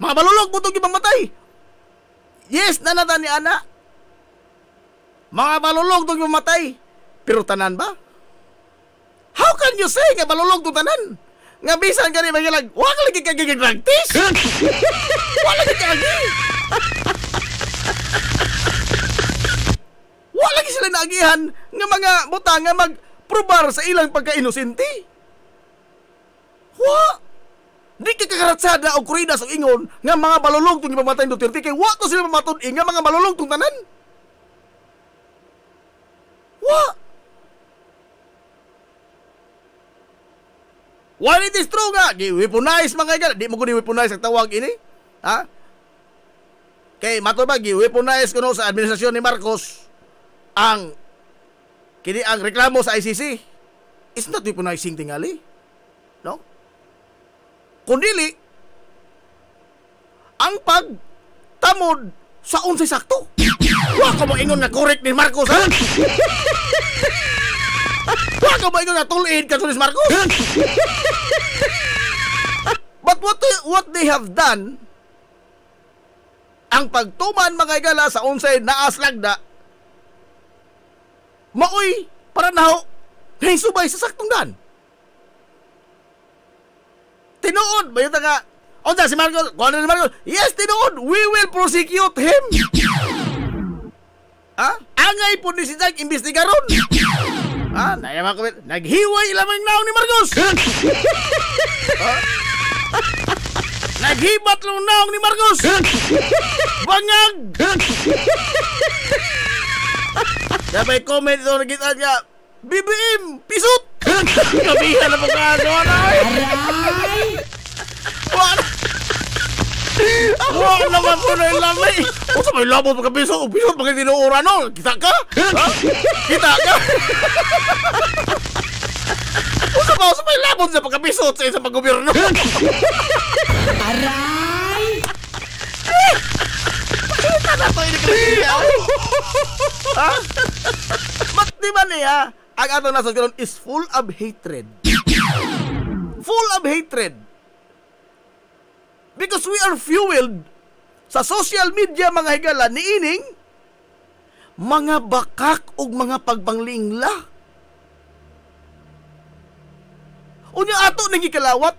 Mga balulog mo itong ipamatay. Yes, nanatan ni Ana. Mga balulog itong ipamatay. Pero tanan ba? How can you say nga balulog itong tanan? Nga bisan ka ni Magilag, wala ka lagi kagigagtis. Wala lagi kagi. Wala lagi sila naagihan nga mga butang nga magprobar sa ilang pagka-inosente. Wa! Di ka kakaratsada o kurida sa ingon nga mga balulog itong ipamatay ng Duterte kay wa to sila mamatod nga mga balulog itong tanan. Wa! While it is true nga, gi-weaponize mga higal, di mo ko ni-weaponize ang tawag ini. Ha? Kay mato ba, gi-weaponize ko no sa administrasyon ni Marcos ang kini ang reklamo sa ICC. It's not weaponizing tingali. No? Kundili, ang pagtamod sa unsay sakto. Wa ko mo ingon na correct ni Marcos, ha? Wa ko mo ingon na tulid ka ni Marcos. But what they have done, ang pagtuman mga higala sa unsay naaslagda, maoy para naho subay sa saktong daan. Tinuod ba yung taga si Marcos, kung ano si Marcos, yes, tinuod, we will prosecute him. Ha? Angay po ni si Jack imbestigaron. Ha? Nayaman ko, naghiway lamang naong ni Marcos. Ha? Naghibat lang naong ni Marcos. Bangag. Sabay comment ito, nakita niya, BBM, pisot. Kabihan na pagkano na. Aray! Wala naman po na yung lamay. O sa may labot pagkapiso, pisot pagka tinuura no. Kita ka? Ha? Kita ka? O sa may labot sa pagkapisot sa isang pag-gobyerno. Aray! Kita na ito inikriya. Ha? Ba't di ba niya? Ang atong nasa karon is full of hatred. Full of hatred. Because we are fueled sa social media mga higala niining mga bakak o mga pagbanglingla. Unya ato nang ikalawat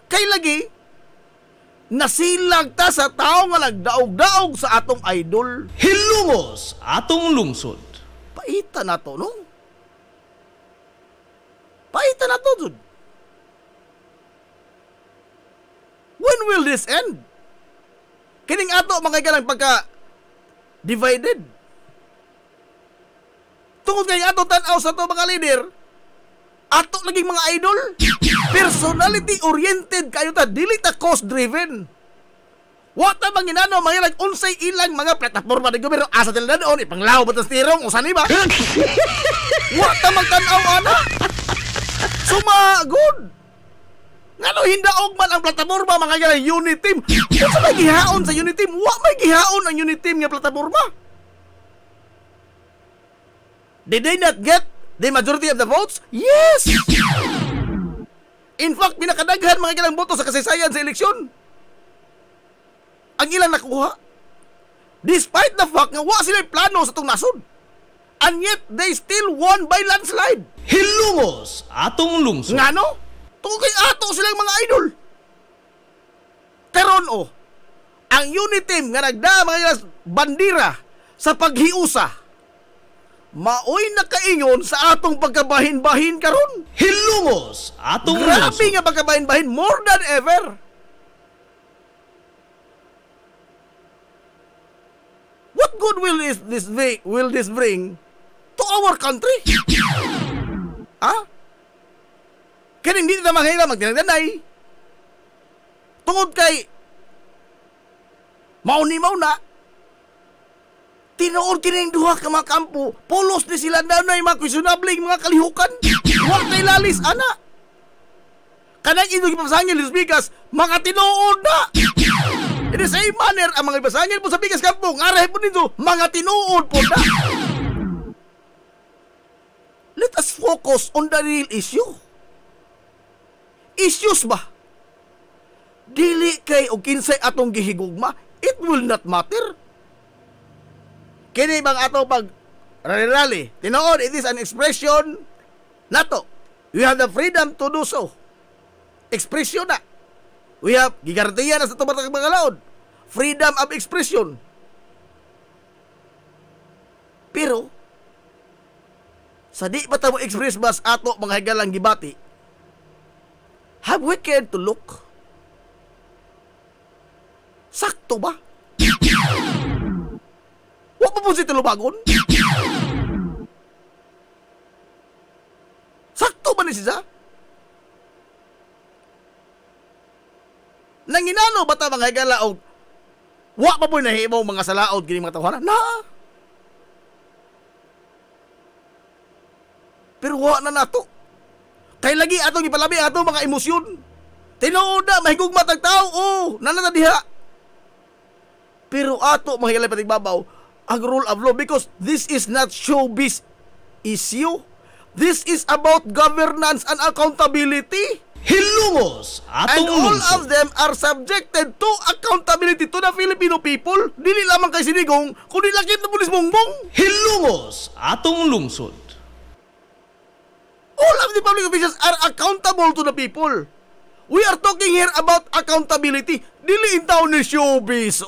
kay lagi nasilag ta sa tao nga nagdaog-daog sa atong idol. Hilungos atong lungsod. Paita na to, no? Paita na to, dude. When will this end? Kining ato mga kailang pagka divided. Tungod kay ato tanaw sa to mga leader, ato laging mga idol, personality oriented kayo ta, dili ta cost driven. Wa ta manginano mga ilang unsay ilang mga plataporma ng gobyerno asa tila doon ipanglaw batas tirong usan ba? Wa ta magtanaw ana. Sumagod. Ngano hindaog man ang plataporma mga ganang unit team. Kung sa may gihaon sa unit team, wa may gihaon ang unit team nga plataporma. Did they not get the majority of the votes? Yes! In fact, pinakadaghan mga ganang boto sa kasaysayan sa eleksyon. Ang ilang nakuha. Despite the fact nga wa sila plano sa itong nasod. And yet, they still won by landslide. Hilungos atong lungsod. Ngano? Tungkol kay ato silang mga idol. Karon o, ang unit team nga nagda mga bandira sa paghiusa, maoy nakaingon sa atong pagkabahin-bahin karon. Hilungos atong Grabe lungsod. nga pagkabahin-bahin more than ever. What good will this bring to our country? Ha? Kaya hindi na mahirap magdinagdanay. Tungod kay mauni-mauna, tinuod kining duha ka mga kampo, polos ni sila na yung mga questionable mga kalihukan. Huwag kay lalis, ana. Kanang ito ipapasangin sa bigas, mga tinuod na. In the same manner, ang mga ipapasangin po sa bigas kampo, ngarahe po nito, mga tinuod po na. Let us focus on the real issue. Issues ba? Dili kay og kinsay atong gihigugma, it will not matter. Kini bang ato pag rally, tinuod, it is an expression nato. We have the freedom to do so. Expression na. We have gigarantiya na sa tumatag mga laod. Freedom of expression. Pero sa di ba ta mo express bas ato mga higalang gibati, have we cared to look? Sakto ba? Wa pa po si Tulubagon? Sakto ba ni siya? Nanginano ba ta mga higala o wa pa po nahimaw mga salaod kini mga tawanan? Na! Pero wa na nato. Kay lagi atong ipalabi ato mga emosyon. Tinuod na mahigog matag tao, nanata diha. Pero ato mahigala patigbabaw ang rule of law because this is not showbiz issue. This is about governance and accountability. Hilungos And atong all lungsod. of them are subjected to accountability to the Filipino people. Dili lamang kay Sinigong, kundi lakit na pulis Bongbong. Hilungos atong lungsod. All of the public officials are accountable to the people. We are talking here about accountability. Dili in town ni showbiz.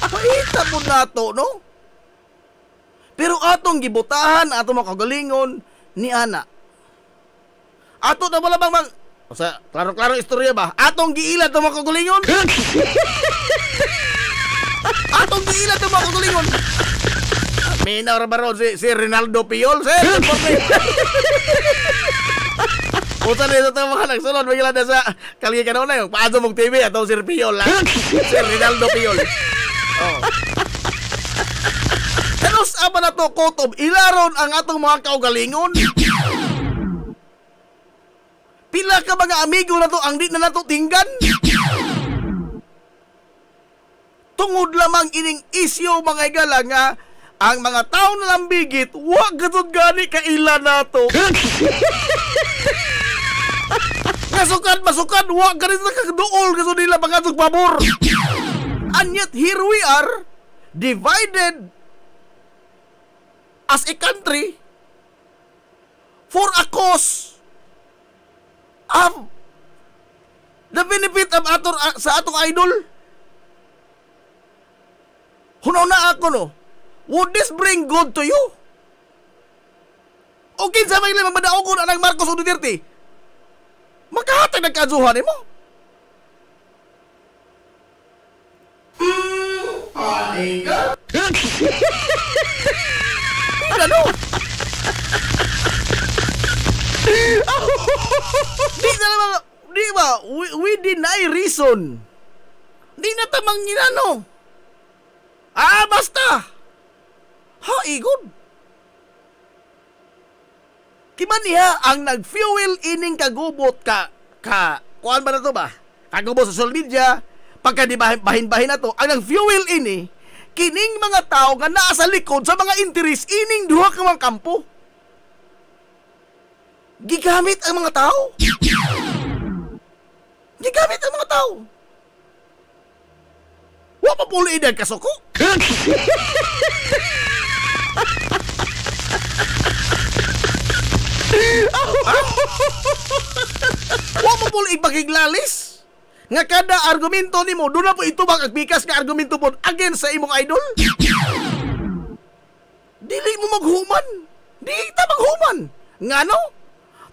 Paita mo nato, no? Pero atong gibutahan, atong makagalingon ni Ana. Ato na wala bang o sa klaro-klaro istorya ba? Atong giilan to makagalingon. Atong giilan to makagalingon. Minaw ra ba si Ronaldo Piol, sir? Puta nito ito mga nagsulod. Bigla na sa kaligikan na yung paano mong TV atong Sir Piol lang. Sir Ronaldo Piol. Oh. Pero sa ba na to, Kotob, ilaron ang atong mga kaugalingon. Pila ka mga amigo na to ang di na nato tinggan. Tungod lamang ining isyo mga igala nga ang mga tao na lambigit, wag gatod gani kaila nato. Masukan, wag gani sa kagduol gatod nila mga pabor. And yet here we are, divided as a country for a cause of the benefit of sa atong idol. Hunaw na ako, no? Would this bring good to you? Okay, sa mga ilang madaogon anang Marcos o Duterte, magkahatag nagkaduhan mo. Paniga? Ano? Di ba? We deny reason. Di na tamang ginano. Basta. Igod. Kiman niya ang nag-fuel ining kagubot kuan ba na to ba? Kagubot sa social media, pagka di bahin-bahin na to, ang nag-fuel ini, kining mga tao nga naa sa likod sa mga interes ining duha ka mga kampo. Gigamit ang mga tao. Gigamit ang mga tao. Wa pa pulo idag kasuko. Wa mo pulo ipakiglalis. Nga kada argumento nimo doon na po ito bang agbikas nga argumento po against sa imong idol. Dili mo maghuman. Di ta maghuman. Ngano?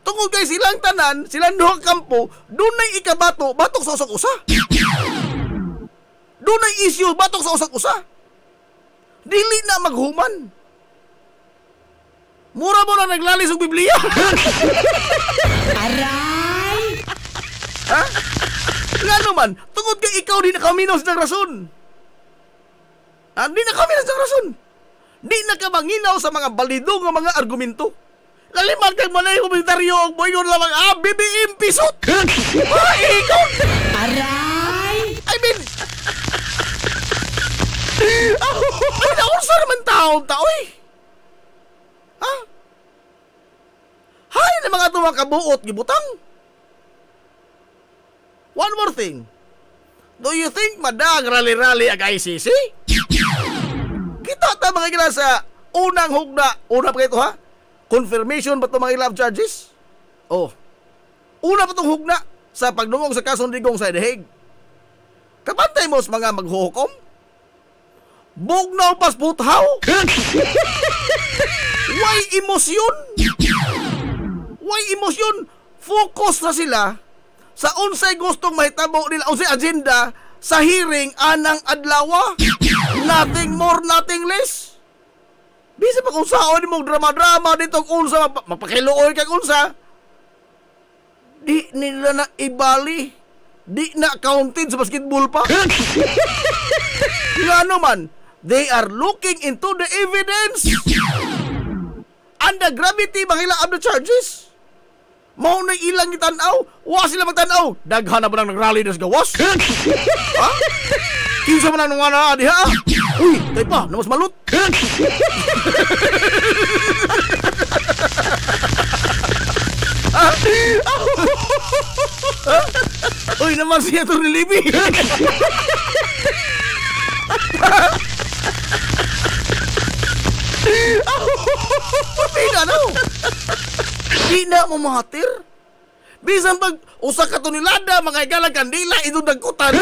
Tungod kay silang tanan, silang duha kampo, dunay ikabato, batok sa usak-usa. Dunay issue, batok sa usak-usa. Dili na maghuman. Mura mo na naglalis og Biblia. Aray! Ha? Nga naman, tungod kay ikaw di nakaminaw sa rason. Di nakaminaw sa rason. Di nakamanginaw sa mga balido nga mga argumento. Laliman kang manay komentaryo ang boyon lamang BBM pisot. Ikaw! Aray! I mean, ay naunsa naman taon-tao eh. Ha? Hay na mga tumang kabuot gibutang. One more thing. Do you think madag rally-rally ang ICC? Kita ta mga gila sa unang hugna. Una pa ito ha? Confirmation ba ito mga love charges? Una pa itong hugna sa pagdungong sa kasong digong sa The Hague. Kapantay mo sa mga maghuhukom? Bugnaw pas puthaw? Why emosyon? Why emosyon? Focus na sila sa unsay gustong mahitabo nila, unsay agenda sa hearing anang adlawa. Nothing more, nothing less. Bisa pa kung saan mong drama-drama dito unsa, magpakiluoy kag unsa. Di nila na ibali. Di na counted sa basketball pa. Nga naman, they are looking into the evidence and the gravity mahila of the charges. Mao na ilang itanaw, wa sila magtanaw. Daghan na ba nang nagrally nas gawas? Ha? Kinsa man nang ana diha? Uy, tay pa, namas malut. Uy, naman siya to relibi. Pina no? Di na mo mahatir. Bisan pag usa ka tunilada mga higala kandila idong dagkutan.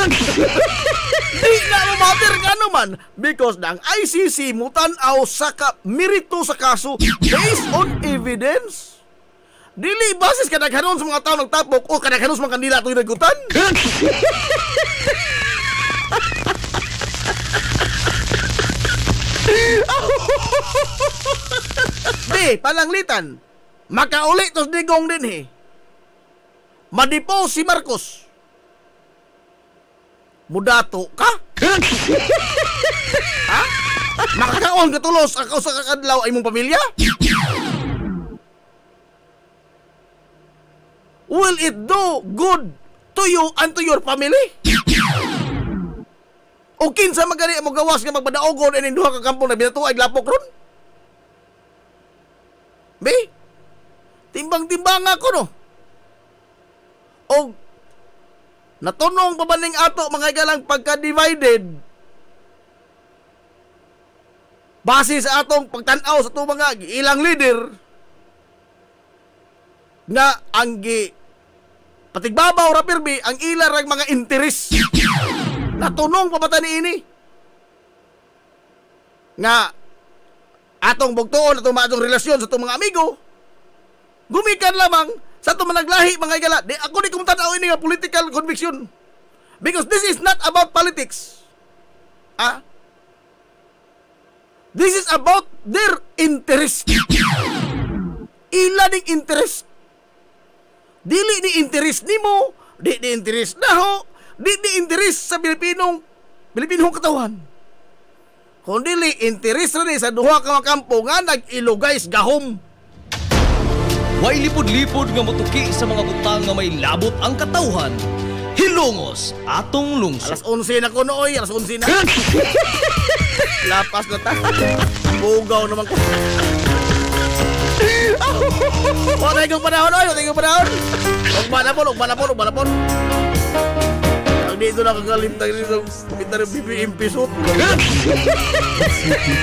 Di na mo mahatir ka naman because ng ICC mutanaw sa merito sa kaso based on evidence. Dili basis kadaghanon sa mga tao nagtapok o kadaghanon sa mga kandila itong dagkutan. Di, palanglitan. Makauli tos digong din he. Madipo si Marcos. Mudato ka? Ha? Makakaon katulos ako sa kakadlaw ay mong pamilya? Will it do good to you and to your family? O kinsa magani mo gawas nga magbadaogon ining duha ka kampong na binatuay lapok ron? Be? Timbang-timbang ako no. O natunong pa ba ning ato mga galang pagka-divided base sa atong pagtanaw sa itong mga ilang leader nga ang patigbabaw ra pirmi ang ilarang mga interes. Natunong pa ba tani ini? Nga atong bugtuon atong maadong relasyon sa itong mga amigo gumikan lamang sa itong managlahi mga igala. Di ako di kumtanaw ini nga political conviction because this is not about politics. This is about their interest. Ila ning interest. Dili ni interest nimo, di interest naho, di interest sa Pilipinong katawan. Kundi interest rin sa duha ka kampo nga nag-ilugay gahom. Way lipod-lipod nga motuki sa mga butang nga may labot ang katawhan. Hilongos atong lungsod. Alas 11 na ko nooy, alas 11 na. Lapas na ta. Bugaw naman ko. Wala yung panahon, oy, wala yung panahon. Ugma na po. Ang dito na kagalimtang dito, kita ng BBM pisot.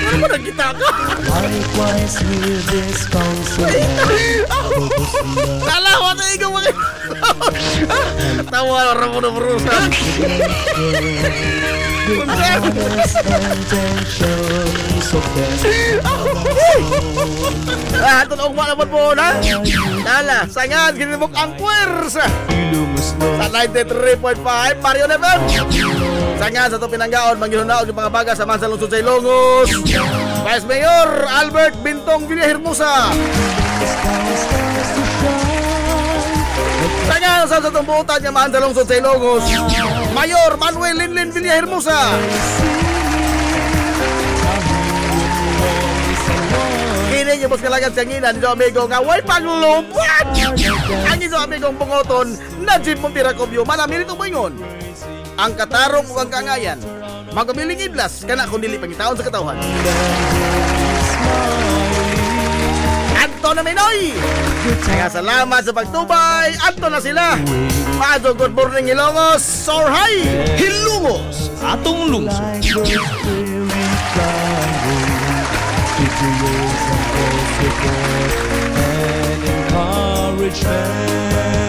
Ano ba nagkita ka? Talawa na ikaw mga... Tawa, ramo na berusaha. Tunong mga naman po na Dala, sangan, ginimok ang puwersa sa 93.5 Marion FM. Sangan sa ito pinanggaon manggihunaog yung mga baga sa Mansa Lungsod sa Ilongos Vice Mayor Albert Bintong Villahermosa. Sangan sa itong buutan yung Mansa Lungsod sa Ilongos Mayor Manuel Linlin Villahermosa. Kini yung bus kalagan sa ngina ni amigo nga way paglubuan. Ang iso amigong bungoton na Jim Montira Cobio manamili itong moingon. Ang katarong o ang kangayan magabiling iblas kana kung dili pangitaon sa katawhan. Adto na Minoy. Kaya salamat sa pagtubay. Adto na sila. Maado good morning Ilongos. Sorhay Hilongos atong lungsod. And encouragement.